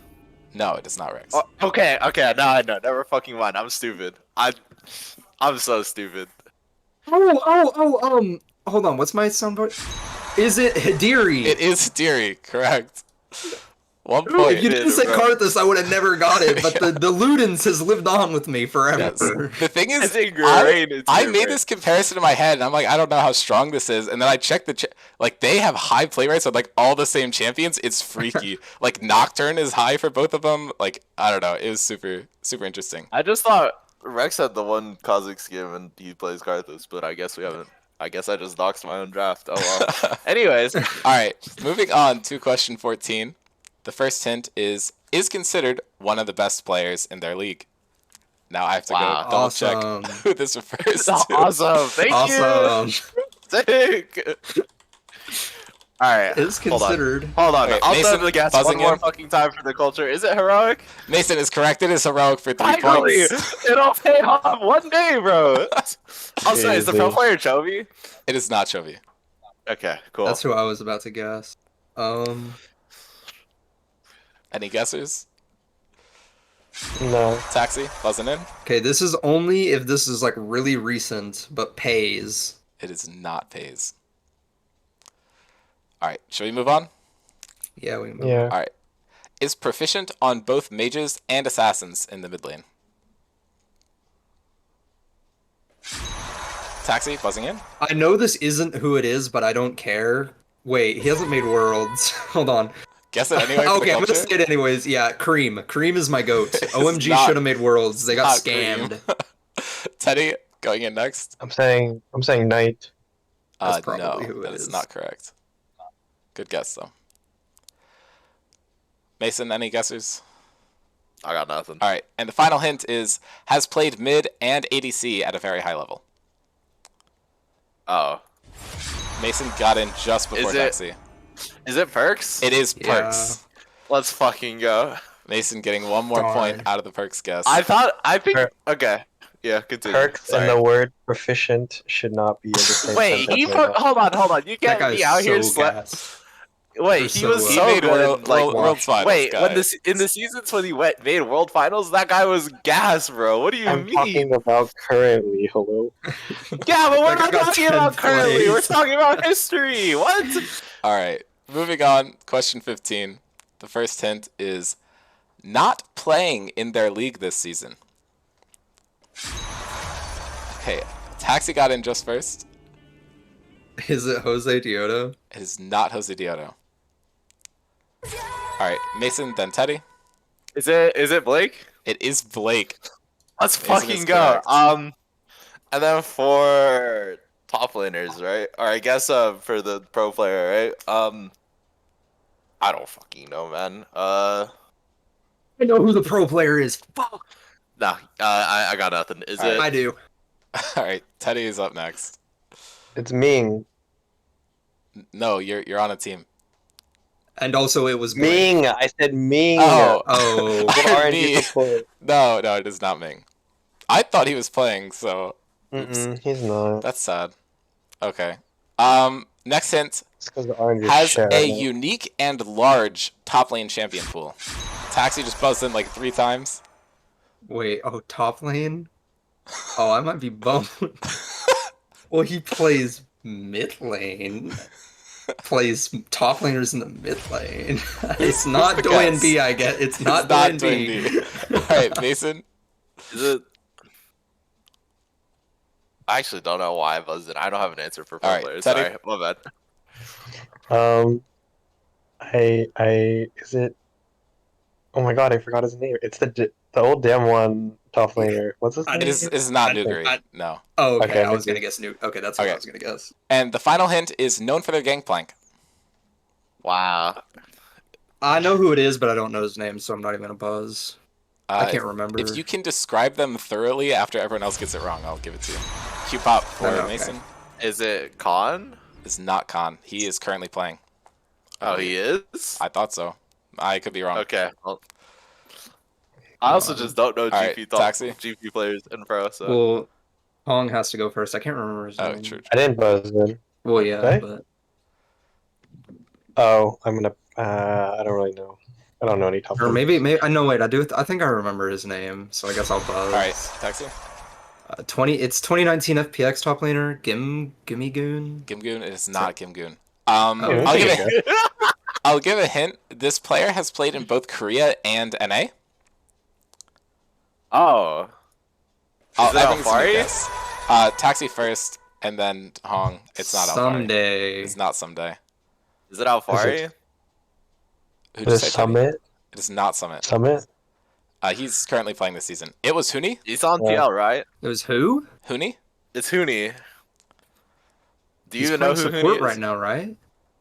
No, it is not Rex. Oh, okay, now I know. Never fucking mind. I'm stupid. I'm so stupid. Hold on. What's my soundboard? Is it Hidiri? It is Deary, correct. 1 If point. you didn't say bro. Karthus, I would have never got it. But the Ludens has lived on with me forever. Yes. The thing is, It's ingrained into I your made brain. this comparison in my head, and I'm like, I don't know how strong this is. And then I checked like they have high play rates on like all the same champions. It's freaky. Like Nocturne is high for both of them. Like I don't know. It was super interesting. I just thought Rex had the one Kha'Zix skin and he plays Karthus, but I guess we haven't. I guess I just doxed my own draft. Oh well. Anyways, All right, moving on to question 14. The first hint is considered one of the best players in their league. Now I have to Wow. go double Awesome. check who this refers that's to. awesome. Thank Awesome. you. Sick. All right. Is considered. Hold on. Wait, I'll Mason, send the guess buzzing one more in. fucking time for the culture. Is it heroic? Mason is correct. It is heroic for 3 Finally, points. it'll pay off one day, bro. I'll say, is the pro Easy. player Chovy? It is not Chovy. Okay, cool. That's who I was about to guess. Any guessers? No. Taxi, buzzing in. Okay, this is only if this is like really recent, but pays. It is not Pays. All right, shall we move on? Yeah, we move. Yeah. All right. Is proficient on both mages and assassins in the mid lane. Taxi, buzzing in. I know this isn't who it is, but I don't care. Wait, he hasn't made worlds. Hold on. Guess it anyway. For Okay, the I'm gonna culture. say it anyways. Yeah, Cream. Cream is my goat. It's OMG not- should have made worlds. They got Not scammed. Cream. Teddy, going in next. I'm saying Knight. That's No, probably who it that is is. not correct. Good guess though. Mason, any guessers? I got nothing. All right, and the final hint is has played mid and ADC at a very high level. Oh, Mason got in just before Is it- Taxi. is it Perks? It is Yeah. Perks. Let's fucking go. Mason getting one more Darn. point out of the Perks guess. I think. Per- Okay. Yeah, continue. Perks Sorry. and the word proficient should not be in the same Wait, sentence he right put. now. Hold on. You That can't be guy's out here. so gassed. Wait, They're he so was well. he so made good. world, like, world finals. wait, when guys. in the seasons when he made world finals, that guy was gas, bro. What do you I'm mean? talking about currently. Hello. Yeah, but we're That guy not got talking about 10th currently. place. We're talking about history. What? All right, moving on. Question 15. The first hint is not playing in their league this season. Okay, Taxi got in just first. Is it Jose Dioto? It is not Jose Dioto. All right, Mason, then Teddy. Is it Blake? It is Blake. Let's Mason is fucking go. correct. And then for top laners, right? Or I guess for the pro player, right? I don't fucking know, man. I know who the pro player is. Fuck. Nah. I got nothing. Is All it? I do. All right, Teddy is up next. It's Ming. No, you're on a team. And also, it was Blake. Ming. I said Ming. Oh, Oh, What I RNG mean- support? no, it is not Ming. I thought he was playing, so He's not. that's sad. Okay. Next hint It's because the orange is has shit a right now. unique and large top lane champion pool. Taxi just buzzed in like 3 times. wait. Oh, top lane. Oh, I might be bummed. Well, he plays mid lane. Plays top laners in the mid lane. It's not the Doyen guess? B. I get. It's not It's Doyen Dwayne B. B. All right, Mason. Is it? I actually don't know why I buzzed in. I don't have an answer for pro All right, players. Teddy. Sorry, my bad. Is it Oh my god, I forgot his name. It's the old damn one top laner. What's his name? It's not Nuguri. No. Oh, okay. Okay, I was maybe. gonna guess new. Okay, that's what Okay. I was gonna guess. And the final hint is known for their gangplank. Wow. I know who it is, but I don't know his name, so I'm not even gonna buzz. I can't remember. If you can describe them thoroughly after everyone else gets it wrong, I'll give it to you. Q-pop for Okay. Mason Is it Khan? is not Khan. He is currently playing. Oh, he is? I thought so. I could be wrong. Okay. Well, I also just don't know Alright, Taxi. GP players in pro, so. Well, Hong has to go first. I can't remember his Oh, name. true. I didn't buzz in. Well, yeah, Okay. but Oh, I'm gonna. I don't really know. I don't know any top. or laners. maybe I know. Wait, I do. I think I remember his name, so I guess I'll buzz. Alright, Taxi. 20. It's 2019 FPX top laner. Gimme Goon. Gimgoon. It is not Gimgoon. Oh, I'll give a hint. This player has played in both Korea and NA. Oh. Is it I think it's a good Alfari? guess. Taxi first, and then Hong. It's not Alfari. Someday. It's not Someday. Is it Alfari? Who The did you say, Tony? Summit. It is not Summit. Summit. He's currently playing this season. It was Huni. He's on Yeah. TL, right? It was who? Huni? It's Huni. Do you He's even know playing who support Huni is? right now, right?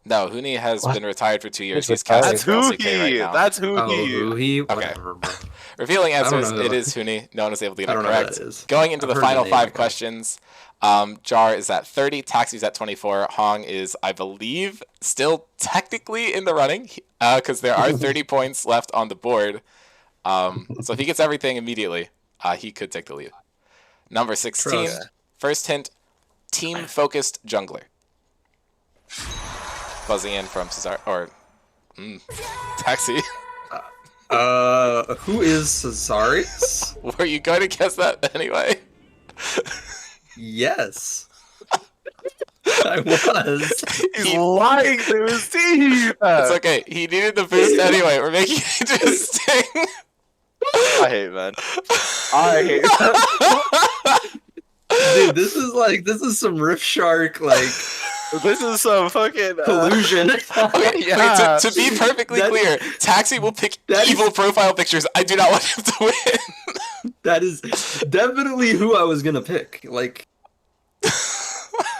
No, Huni has What? been retired for 2 years. He's He's casting That's for LCK right Huni. now. That's Oh, who Huni. he? Okay. Whatever, bro. Revealing I don't answers, know. it is Huni. No one was able to get I it don't know who correct. that is. Going into I've the heard the final name, 5 okay. questions, Jar is at 30, Taxi's at 24, Hong is, I believe, still technically in the running, because there are 30 points left on the board. So if he gets everything immediately, he could take the lead. Number 16, Trust. first hint, team-focused jungler. Buzzing in from Cesar, or Taxi. Who is Cesaris? Were you going to guess that anyway? Yes. I was. He's lying to his team. It's okay. He needed the boost anyway. We're making it interesting. I hate man. I hate man. Dude, this is some Rift Shark like This is some fucking collusion. Okay, Yeah. wait, to be perfectly That- clear, Taxi will pick that is- evil profile pictures. I do not want him to win. That is definitely who I was gonna pick. Like,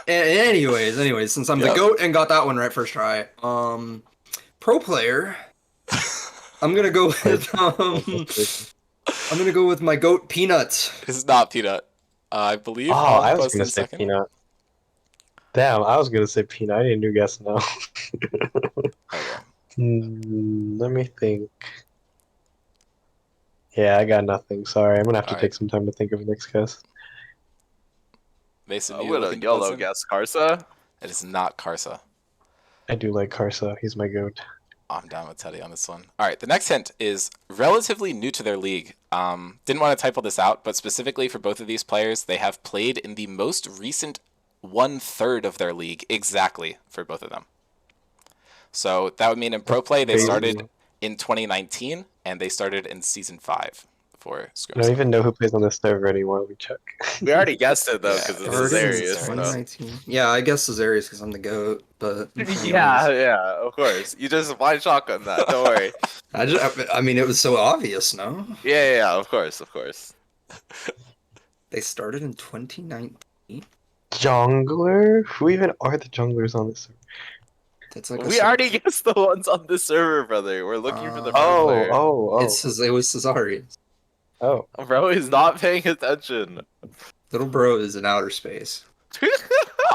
anyways, since I'm Yep. the goat and got that one right first try, pro player, I'm gonna go with I'm gonna go with my goat Peanut. This is not Peanut. I believe. Oh, Hong I was posted gonna say second. Peanut. Damn, I was gonna say Peanut. I need a new guess now. Okay. Let me think. Yeah, I got nothing. Sorry, I'm gonna have to Alright. take some time to think of the next guess. Mason, I'm you gonna looking to YOLO buzz in? guess Karsa. It is not Karsa. I do like Karsa. He's my goat. I'm down with Teddy on this one. All right, the next hint is relatively new to their league. Didn't want to type all this out, but specifically for both of these players, they have played in the most recent 1/3 of their league exactly for both of them. So that would mean in pro play they Crazy. started in 2019 and they started in season 5 for I Scrims. don't even know who plays on this server anymore. Let me check. We already guessed it though, Yeah, because it's Started in Azarius. so. 2019. Yeah, I guess Cesaris because I'm the goat, but Yeah, of course. You just blind shotgun that. Don't worry. I mean, it was so obvious, no? Yeah, of course. They started in 2019. Jungler? Who even are the junglers on this server? That's like We already guessed the ones on this server, brother. We're looking for the pro Oh, player. it was Cesaris. oh. Bro, he's not paying attention. Little bro is in outer space.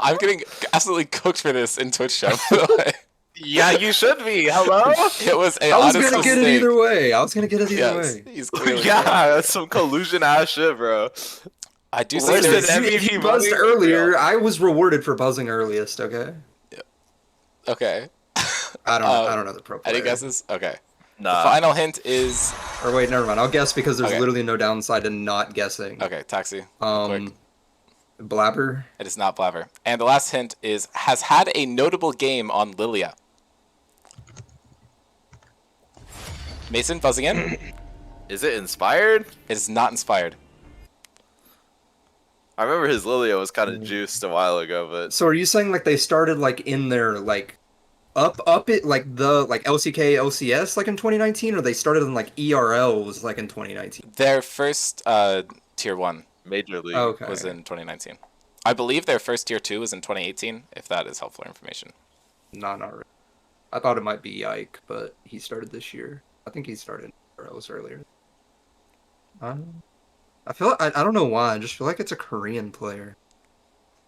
I'm getting absolutely cooked for this in Twitch chat, by the way. Yeah, you should be. Hello? It was a I was honest gonna get it mistake. either way. I was gonna get it either Yes, way. he's clearly Yeah, correct. that's some collusion ass shit, bro. I do Worse say than there's... MVP If you buzzed money? earlier, I was rewarded for buzzing earliest. Okay. Okay. I don't know the pro player. Any guesses? Okay. The Nah. final hint is... Or wait, never mind. I'll guess because there's Okay. literally no downside to not guessing. Okay, Taxi. quick. Blabber. It is not Blaver. And the last hint is, has had a notable game on Lilia. Mason, buzzing in. Is it inspired? It is not inspired. I remember his Lilia was kind of juiced a while ago, but So are you saying like they started like in their like up it like the LCK, LCS like in 2019, or they started in like ERLs like in 2019? Their first tier 1 Major League. Okay. was in 2019. I believe their first tier 2 was in 2018, if that is helpful information. No, not really. I thought it might be Ike, but he started this year. I think he started ERLs earlier. I feel I don't know why. I just feel like it's a Korean player.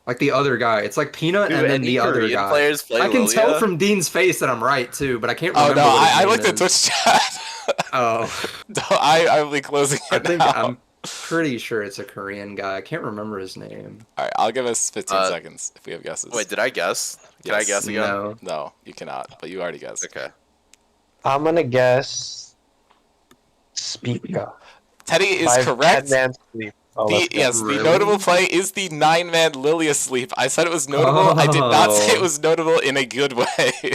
Like the other guy. It's like Peanut Do and then any the other Korean guy. players play I can tell Lilia? from Dean's face that I'm right too, but I can't Oh remember no, what his I name looked at is. Twitch chat. Oh. No, I'll be closing I it think now. I'm pretty sure it's a Korean guy. I can't remember his name. Alright, I'll give us 15 Uh, seconds if we have guesses. Wait, did I guess? Can I Yes. guess again? No. No, you cannot, but you already guessed. Okay. I'm gonna guess. Speaker. Teddy is correct. 10-man sleep. Oh, let's go. Yes, Really? the notable play is the 9-man Lilia sleep. I said it was notable. I did not say it Oh. was notable in a good way.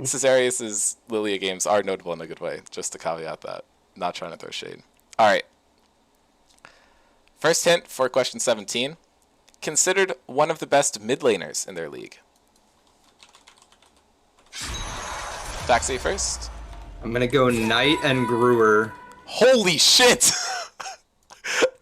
Cesarius's Lilia games are notable in a good way, just to caveat that. Not trying to throw shade. Alright. First hint for question 17. Considered one of the best mid laners in their league. Taxi first. I'm gonna go Knight and Brewer. Holy shit!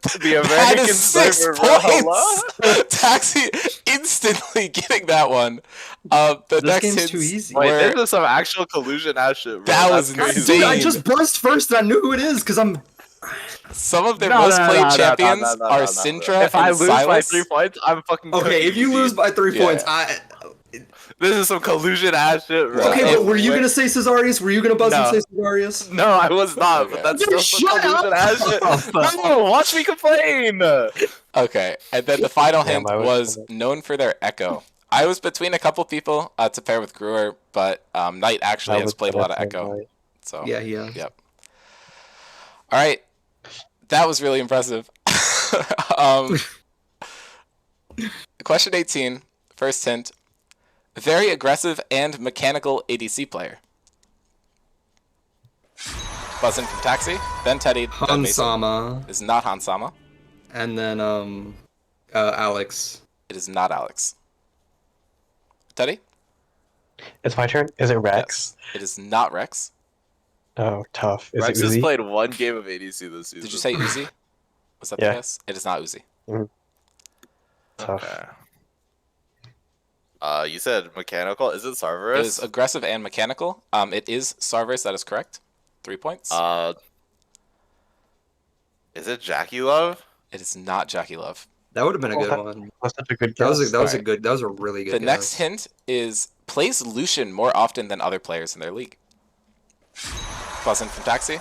The That American is 6 sniper, bro. points! Taxi instantly getting that one. The This next game's hints too easy. Wait, were- this is some actual collusion ass shit, bro. That That's was crazy. insane. Dude, I just buzzed first and I knew who it is because I'm. some of their No, most no, played no, no, champions no, no, no, are no. Syndra If I and lose by Silas. 3 points, I'm fucking Okay, cooking if you you, lose dude. by 3 Yeah. points, This is some collusion ass shit, bro. Okay, Yeah. but were you gonna say Cesarius? Were you gonna buzz No. and say Cesarius? No, I was not, Okay. but that's Dude, still some shut collusion up! ass shit. No, watch me complain! Okay, and then the final Damn, hint I was was- known for their echo. I was between a couple people to pair with Brewer, but Knight actually I has was played a lot of gonna echo. say So Yeah, yeah. Yep. All right, that was really impressive. um, question 18, first hint. Very aggressive and mechanical ADC player. Buzzing from Taxi, then Teddy, then Mason. Hansama, Is not Hansama. and then Alex. It is not Alex. Teddy? It's my turn. Is it Rex? Yes. It is not Rex. Oh, tough. Is Rex it has Uzi? played one game of ADC this season. Did you say Uzi? Was that Yeah. the guess? It is not Uzi. Tough. Okay. You said mechanical. Is it It is Sarverus? aggressive and mechanical. It is Sarverus, that is correct. 3 points. Is it Jackie Love? It is not Jackie Love. That would have been a Oh, good that- one. That's such a good That guess. was a Alright. good. That was a really good. The guess. next hint is plays Lucian more often than other players in their league. Buzzing from Taxi.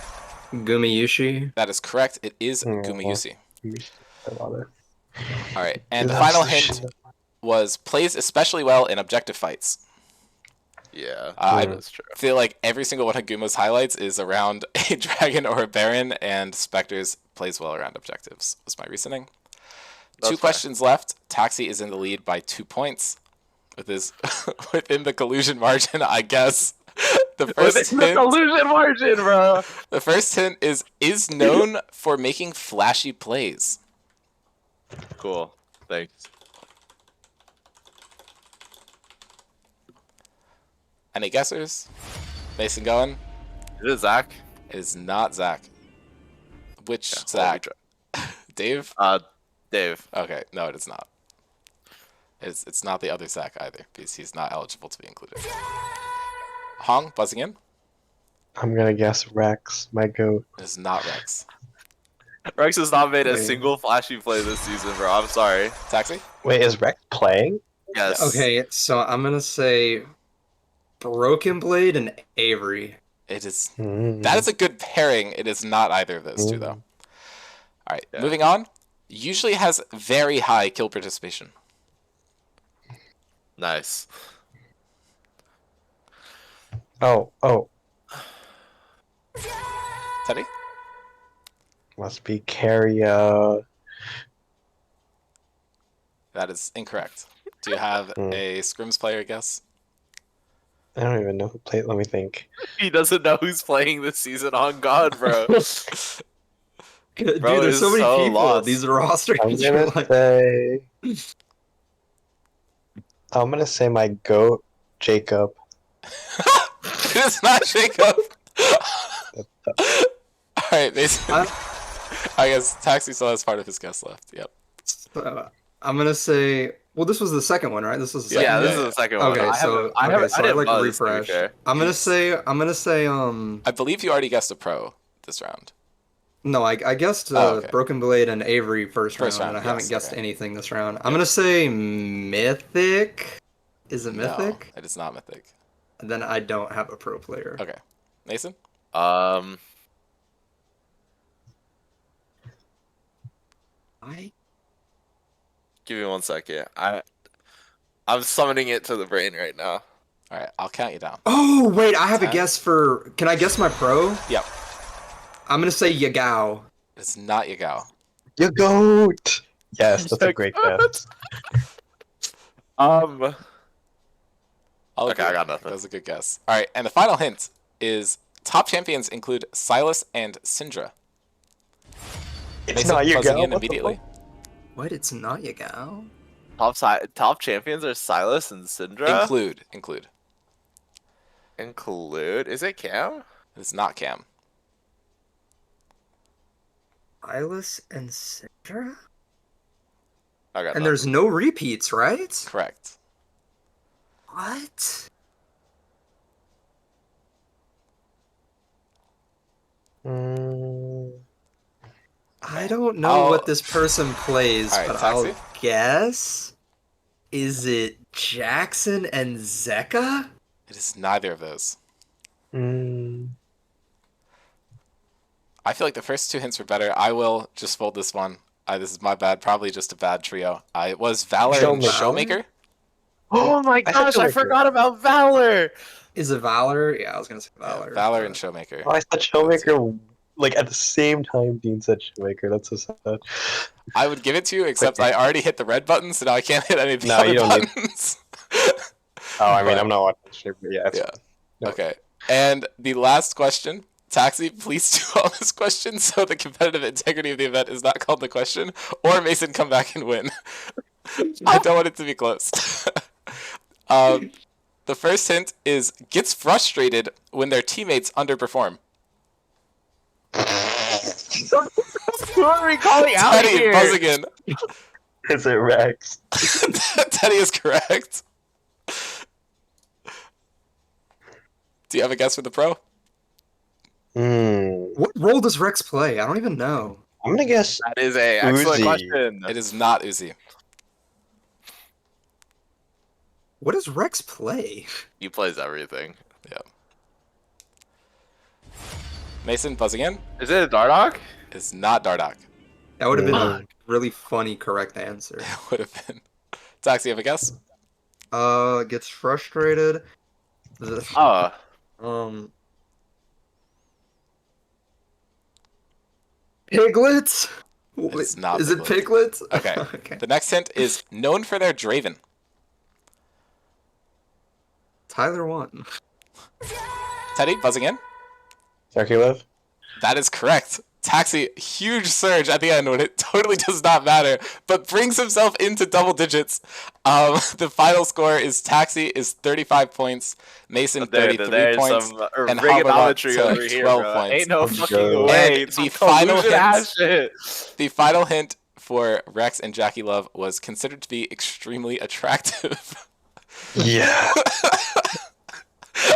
Gumayushi. That is correct. It is Yeah. Gumayusi. I love it. All right, and the That's final the hint shit. was plays especially well in objective fights. Yeah, I that's true. feel like every single one of Guma's highlights is around a dragon or a baron, and Spectres plays well around objectives. Was my reasoning. That's Two fair. questions left. Taxi is in the lead by 2 points, with his within the collusion margin, I guess. The first Within the hint. collusion margin, bro. The first hint is known for making flashy plays. Cool. Thanks. Any guessers? Mason going? Is it Zach? It is not Zach. Which Yeah, Zach? Dave? Dave. Okay, no, it is not. It's not the other Zach either, because he's not eligible to be included. Hong, buzzing in? I'm gonna guess Rex, my goat. It is not Rex. Rex has not made a Wait. single flashy play this season, bro. I'm sorry. Taxi? Wait, is Rex playing? Yes. Okay, so I'm gonna say Broken Blade and Avery. It is. Mm. That is a good pairing. It is not either of those two, though. All right, Yeah. moving on. Usually has very high kill participation. Nice. Oh, Teddy? must be Carrier. That is incorrect. Do you have a Scrims player guess? I don't even know who played. Let me think. He doesn't know who's playing this season. On God, bro. Dude, Bro there's is so many so people. lost. These rosters I'm are gonna like. say. I'm gonna say my goat, Jacob. It is not Jacob. All right, Mason. I guess Taxi still has part of his guess left. Yep. I'm gonna say. Well, this was the second one, right? This was the second. Yeah, Yeah, this yeah, is the second one. Okay, I so haven't, so I I didn't like buzz, to be refresh. fair. I'm gonna say I believe you already guessed a pro this round. no. I guessed Oh, okay. Broken Blade and Avery first First round, and I round, haven't yes, guessed okay. anything this round. I'm gonna say Mythic. Is it No, Mythic? it is not Mythic. Then I don't have a pro player. Okay. Mason? I Give me 1 second. I'm summoning it to the brain right now. All right, I'll count you down. Oh wait, I have a 10. guess for. Can I guess my pro? Yep. I'm gonna say Yagao. It's not Yagao. Your goat. Yes, that's a great guess. I'll Okay, I agree. got nothing. That was a good guess. All right, and the final hint is top champions include Silas and Syndra. It's Mason not your buzzing goat. in immediately. What? It's not Yagao. Top champions are Silas and Syndra. Include. Include. Is it Cam? It's not Cam. Silas and Syndra? I got And there's no repeats, right? Correct. What? Mm, I don't know I'll- what this person plays, All right, but Taxi? I'll guess. Is it Jackson and Zeka? It is neither of those. mm, I feel like the first two hints were better. I will just fold this one. This is my bad. Probably just a bad trio. It was Valor and Showmaker? Showmaker. Oh my I said gosh, I Showmaker. forgot about Valor. Is it Valor? Yeah, I was gonna say Yeah, Valor. Valor and Showmaker. Oh, I said Showmaker like at the same time Dean said Showmaker. That's so sad. I would give it to you, except I already hit the red button, so now I can't hit any of the No, other you don't need- buttons. Oh, I mean, But- I'm not watching shit, but yeah. Yeah. No. Okay. And the last question. Taxi, please do all this question so the competitive integrity of the event is not called the question, or Mason come back and win. I don't want it to be close. The first hint is gets frustrated when their teammates underperform. Who are we calling out Teddy, here? buzzing in. Is it Rex? Teddy is correct. Do you have a guess for the pro? What role does Rex play? I don't even know. I'm gonna guess. That is a excellent Uzi. question. It is not Uzi. What does Rex play? He plays everything. Mason, buzzing in. Is it a Dardock? Is not Dardock. That would have been a Mm. really funny correct answer. It would have been. Taxi, you have a guess? Gets frustrated. Oh, Piglets? It's not Is it Piglets. Piglets? Okay. Okay. The next hint is known for their Draven. Tyler won. Teddy, buzzing in. Sarkilev? That is correct. Taxi, huge surge at the end when it totally does not matter, but brings himself into double digits. The final score is Taxi is 35 points, Mason 33 there's points, some and trigonometry Harbaugh over here, 12 bro. points. Ain't no Let's fucking go. way. And It's the some final collusion hint- ass shit. The final hint for Rex and Jackie Love was considered to be extremely attractive. Yeah.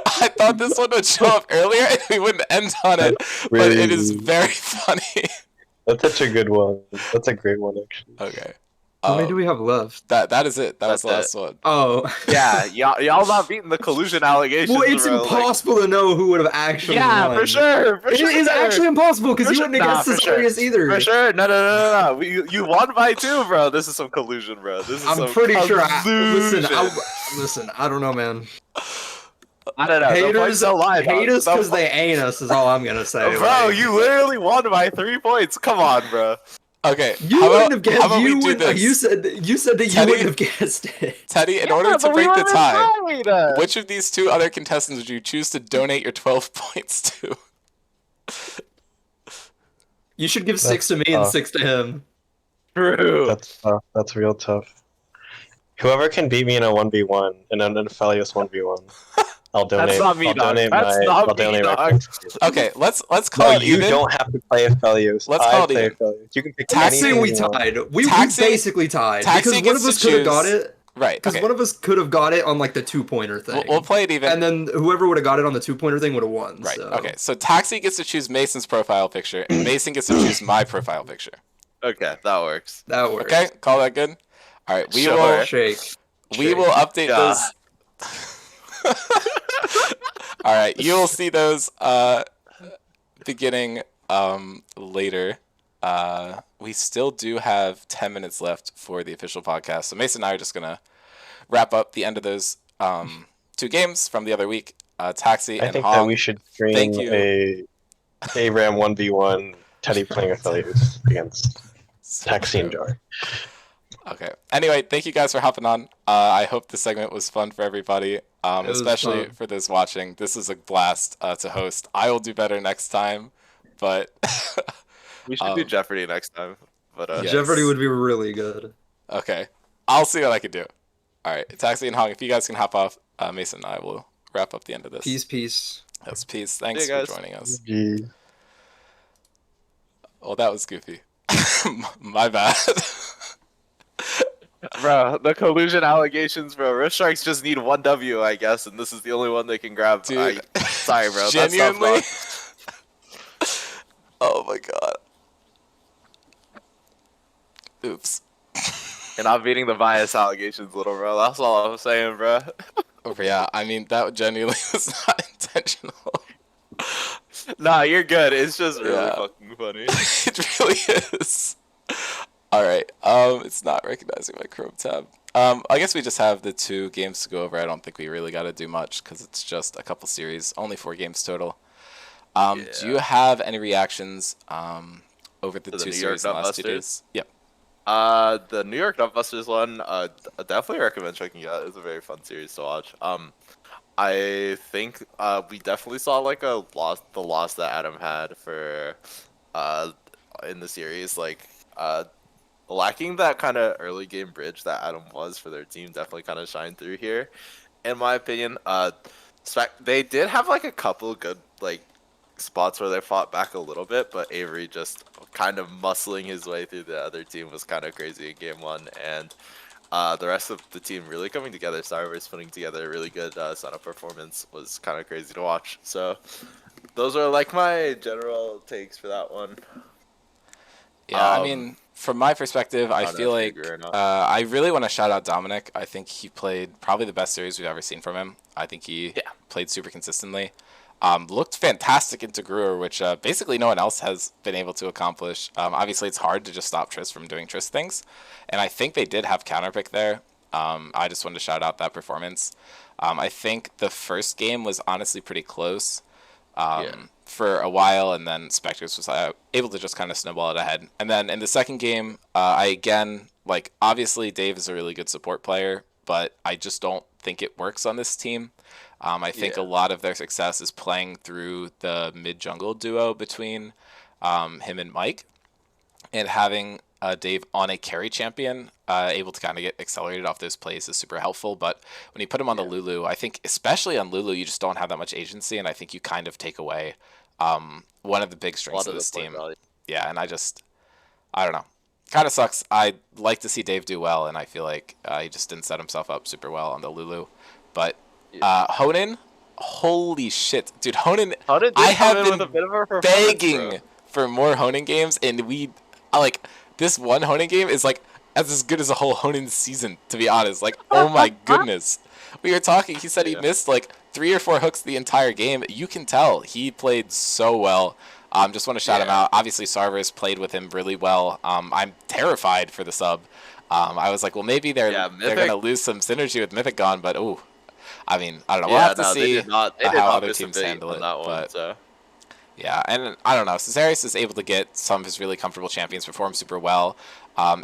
I thought this one would show up earlier and we wouldn't end on it, but it is very funny. That's such a good one. That's a great one, actually. Okay. How many do we have left? That is it. That was That's the last one. Oh. Yeah, y'all not beating the collusion allegations. Well, it's bro. Like, impossible to know who would have actually yeah, won. for sure. For It sure. is actually impossible because For you sure. wouldn't have guessed Nah, this for sure. Arias either. For sure. No. You won by 2, bro. This is some collusion, bro. This is I'm some pretty sure. collusion. Listen, I don't know, man. I don't know. The points Haters, don't lie, dog. hate us The because po- they ain't us is all I'm gonna say. Bro, like. you literally won by 3 points. Come on, bro. Okay. You how wouldn't about, have guessed. how about You we do would. this? You said that you Teddy? wouldn't have guessed it. Teddy, in order to but we break the were tie, right. which of these two other contestants would you choose to donate your 12 points to? You should give 6 to me and tough. 6 to him. True. That's tough. That's real tough. Whoever can beat me in a 1v1 and then an Aphelios 1v1, I'll donate. That's not me, I'll dog. donate That's my. not I'll me, donate my dog. points to you. Okay, let's No, call it you even. don't have to play Aphelios. Let's I call it play even. Aphelios. You can pick Taxi, Saying anything we you want. tied. We Taxi- basically tied Taxi because one gets of us to could have got choose- it. Right. Because Okay. one of us could have got it on like the 2-pointer thing. We'll play it even. And then whoever would have got it on the 2-pointer thing would have won. Right. So. Okay. So Taxi gets to choose Mason's profile picture, and Mason gets to choose my profile picture. Okay, that works. That works. Okay. Call that good. All right. We Sure. will. Shake. We will update Yeah. those. All right. You will see those beginning later. We still do have 10 minutes left for the official podcast. So Mason and I are just gonna wrap up the end of those 2 games from the other week. Taxi I and think Hong. that we should stream Thank you. a Ram 1v1 Teddy playing Aphelios against Taxi and Jar. Okay. Anyway, thank you guys for hopping on. I hope this segment was fun for everybody, was especially fun. for those watching. This is a blast to host. I will do better next time, but We should do Jeopardy next time. But Yes. Jeopardy would be really good. okay. I'll see what I can do. All right. Taxi and Hong, if you guys can hop off, Mason and I will wrap up the end of this. Peace, peace. Yes, peace. Thanks See you for guys. joining us. Gee. Oh, that was goofy. My bad. bro, the collusion allegations, bro. Rift Sharks just need 1 W, I guess, and this is the only one they can grab. Dude, Sorry, bro. genuinely. That's Oh my god. Oops. and I'm beating the bias allegations, little bro. That's all I'm saying, bro. Oh, yeah, I mean, that genuinely was not intentional. Nah, you're good. It's just really Yeah. fucking funny. It really is. All right. It's not recognizing my Chrome tab. I guess we just have the 2 games to go over. I don't think we really got to do much because it's just a couple series, only 4 games total. Do you have any reactions over the To the 2 New series in York the last 2 Nutbusters? days? Yep. The New York Nutbusters one, definitely recommend checking it out. It's a very fun series to watch. I think we definitely saw like the loss that Adam had for in the series, like lacking that kind of early game bridge that Adam was for their team definitely kind of shined through here, in my opinion. They did have like a couple good like spots where they fought back a little bit, but Avery just kind of muscling his way through the other team was kind of crazy in game 1, and the rest of the team really coming together. Starver's putting together a really good setup performance was kind of crazy to watch. So those are like my general takes for that one. Yeah, I mean, from my perspective, I don't know feel if you like agree or not. I really want to shout out Dominic. I think he played probably the best series we've ever seen from him. I think he played super consistently. Looked fantastic into Brewer, which basically no one else has been able to accomplish. Obviously, it's hard to just stop Triss from doing Triss things, and I think they did have counterpick there. I just wanted to shout out that performance. I think the first game was honestly pretty close for a while, and then Spectres was able to just kind of snowball it ahead. And then in the second game, obviously Dave is a really good support player, but I just don't think it works on this team. I think a lot of their success is playing through the mid-jungle duo between him and Mike, and having Dave on a carry champion, able to kind of get accelerated off those plays is super helpful. But when you put him on the Lulu, I think especially on Lulu, you just don't have that much agency, and I think you kind of take away one of the big strengths of this team. Yeah, and I don't know. Kind of sucks. I'd like to see Dave do well, and I feel like he just didn't set himself up super well on the Lulu. But Honan, holy shit, dude, Honan! I have been begging for more Honan games, and this one Honan game is like as good as a whole Honan season, to be honest. Like, oh my goodness. We were talking, he said he missed like 3 or 4 hooks the entire game. You can tell he played so well. Just want to shout him out. Obviously, Sarver's played with him really well. I'm terrified for the sub. I was like, well, maybe they're going to lose some synergy with Mythic gone, but I mean, I don't know. We'll have to see how other teams handle it. But yeah, and I don't know. Caesarius is able to get some of his really comfortable champions perform super well.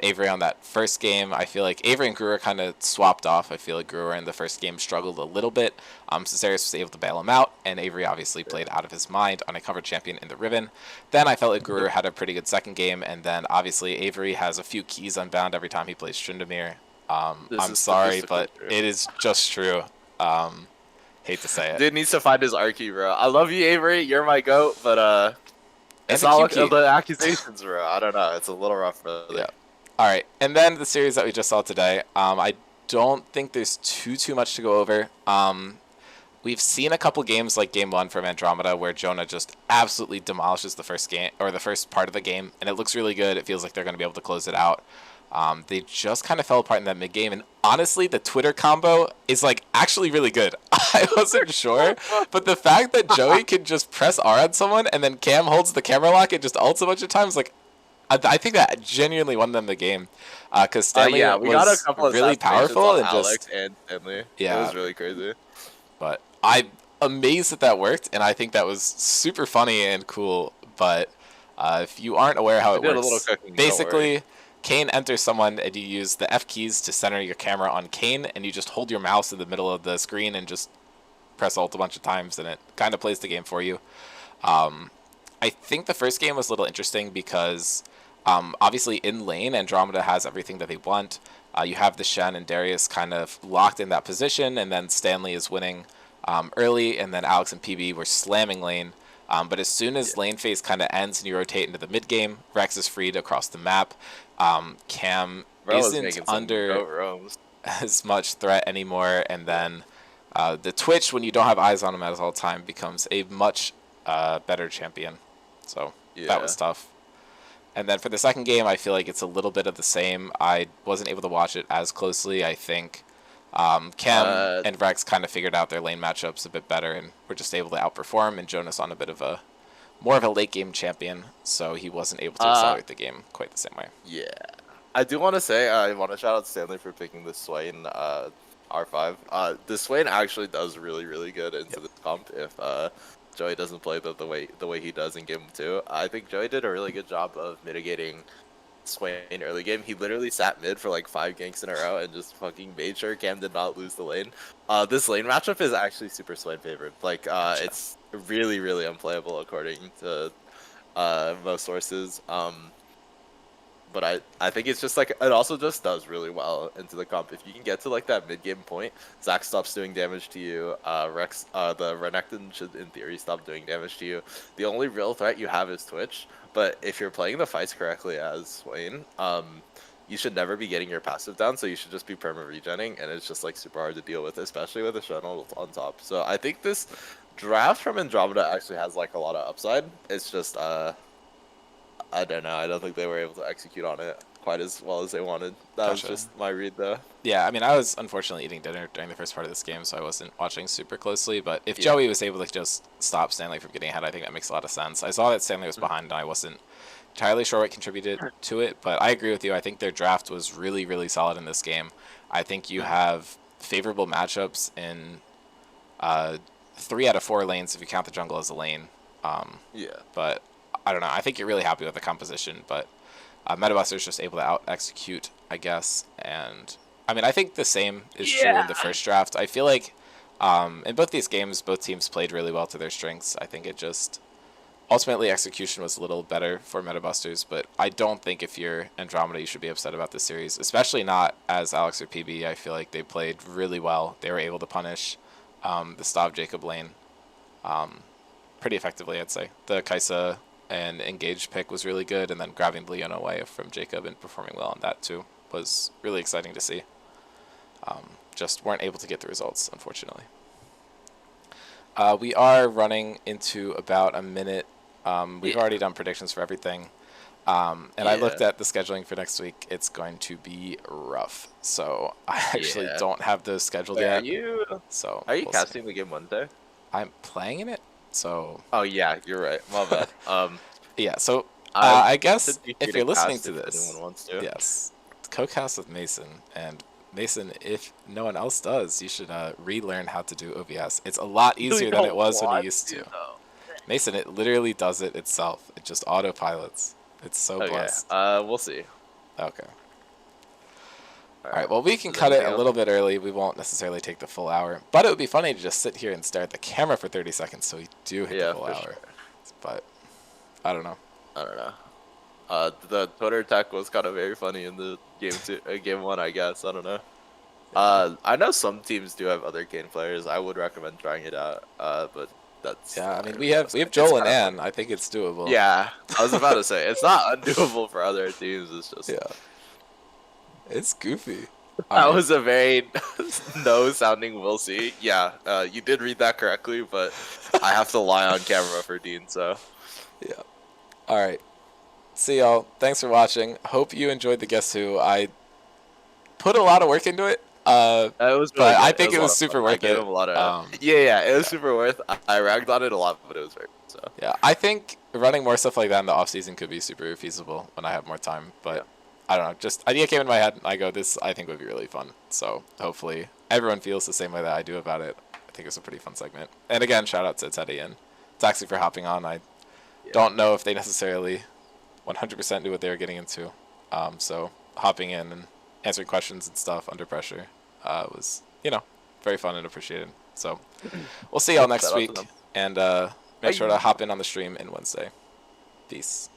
Avery on that first game, I feel like Avery and Gruer kind of swapped off. I feel like Gruer in the first game struggled a little bit. Caesarius was able to bail him out, and Avery obviously played out of his mind on a covered champion in the Riven. Then I felt like Gruer had a pretty good second game, and then obviously Avery has a few keys unbound every time he plays Tryndamere. This I'm is sorry, statistically but true. it is just true. Hate to say it. Dude needs to find his Archie, bro. I love you, Avery. You're my goat, but And it's the not Q like key. the accusations, bro. I don't know. It's a little rough, brother. Yeah. All right, and then the series that we just saw today. I don't think there's too much to go over. We've seen a couple games like Game 1 from Andromeda where Jonah just absolutely demolishes the first game or the first part of the game, and it looks really good. It feels like they're going to be able to close it out. They just kind of fell apart in that mid game, and honestly, the Twitter combo is like actually really good. I wasn't sure, but the fact that Joey can just press R on someone and then Cam holds the camera lock and just ults a bunch of times, like I think that genuinely won them the game because Stanley Yeah, we got a was couple of really assassinations powerful on and Alex just and Stanley. Yeah. It was really crazy. But I'm amazed that worked, and I think that was super funny and cool. But if you aren't aware how I it did a little works, cooking, don't basically, Kane enters someone, and you use the F keys to center your camera on Kane, and you just hold your mouse in the middle of the screen and just press Alt a bunch of times, and it kind of plays the game for you. I think the first game was a little interesting because obviously in lane, Andromeda has everything that they want. You have the Shen and Darius kind of locked in that position, and then Stanley is winning early, and then Alex and PB were slamming lane. But as soon as lane phase kind of ends and you rotate into the mid game, Rex is freed across the map. Cam Bro was isn't making some under goat roams. as much threat anymore, and then the Twitch, when you don't have eyes on him at all time, becomes a much better champion. So that was tough. And then for the second game, I feel like it's a little bit of the same. I wasn't able to watch it as closely. I think Cam and Rex kind of figured out their lane matchups a bit better and were just able to outperform, and Jonas on a bit of a more of a late game champion, so he wasn't able to accelerate the game quite the same way. Yeah. I do want to say, I want to shout out Stanley for picking the Swain R5. The Swain actually does really, really good into this comp if Joey doesn't play the way he does in game 2. I think Joey did a really good job of mitigating Swain early game. He literally sat mid for like 5 ganks in a row and just fucking made sure Cam did not lose the lane. This lane matchup is actually super Swain favored. Like it's really, really unplayable according to most sources. But I think it's just like it also just does really well into the comp. If you can get to like that mid game point, Zac stops doing damage to you. Rex, the Renekton should in theory stop doing damage to you. The only real threat you have is Twitch. But if you're playing the fights correctly as Swain, you should never be getting your passive down. So you should just be perma regenning, and it's just like super hard to deal with, especially with a shuttle on top. So I think this draft from Andromeda actually has like a lot of upside. It's just I don't know. I don't think they were able to execute on it quite as well as they wanted. That was just my read, though. Yeah, I mean, I was unfortunately eating dinner during the first part of this game, so I wasn't watching super closely. But if Joey was able to just stop Stanley from getting ahead, I think that makes a lot of sense. I saw that Stanley was behind, and I wasn't entirely sure what contributed to it. But I agree with you. I think their draft was really, really solid in this game. I think you have favorable matchups in 3 out of 4 lanes if you count the jungle as a lane. But I don't know. I think you're really happy with the composition, but Metabuster's just able to out-execute, I guess. And, I mean, I think the same is true in the first draft. I feel like in both these games, both teams played really well to their strengths. I think it just... Ultimately, execution was a little better for Metabusters, but I don't think if you're Andromeda, you should be upset about this series, especially not as Alex or PB. I feel like they played really well. They were able to punish the Stav Jacob lane pretty effectively, I'd say. The Kaisa and Engage pick was really good, and then grabbing the Leona away from Jacob and performing well on that too was really exciting to see. Just weren't able to get the results, unfortunately. We are running into about a minute. We've already done predictions for everything. And I looked at the scheduling for next week. It's going to be rough. So I actually don't have those scheduled yet. Are you casting the game Wednesday? I'm playing in it. So. Oh yeah, you're right. My bad. Yeah. So I guess if you're listening to if this, anyone wants to. yes, co-cast with Mason. And Mason, if no one else does, you should relearn how to do OBS. It's a lot easier than it was when you used to. Mason, it literally does it itself. It just autopilots. It's so blessed. We'll see. Okay. All right. Well, we can cut it a little bit early. We won't necessarily take the full hour, but it would be funny to just sit here and stare at the camera for 30 seconds so we do hit the full hour. But I don't know. The Twitter attack was kind of very funny in the game 1, I guess. I don't know. I know some teams do have other Kane players. I would recommend trying it out. But that's Yeah, I not mean really we have it's Joel and kinda Ann. funny. I think it's doable. Yeah, I was about to say it's not undoable for other teams. It's just Yeah. It's goofy. that Alright. was a very no sounding we'll see. Yeah, you did read that correctly, but I have to lie on camera for Dean, so Yeah. All right. See y'all. Thanks for watching. Hope you enjoyed the Guess Who. I put a lot of work into it. it was really But I good. think it a was lot of super fun. worth I gave it. him a lot of yeah, it was super worth. I ragged on it a lot, but it was very good, so. Yeah, I think running more stuff like that in the off season could be super feasible when I have more time. But Yeah. I don't know. Just idea came in my head. And I go, this I think would be really fun. So hopefully everyone feels the same way that I do about it. I think it's a pretty fun segment. And again, shout out to Teddy and Taxi for hopping on. I don't know if they necessarily 100% knew what they were getting into. So hopping in and answering questions and stuff under pressure was, very fun and appreciated. So we'll see y'all next Shout out to week. them. And make sure to hop in on the stream in Wednesday. Peace.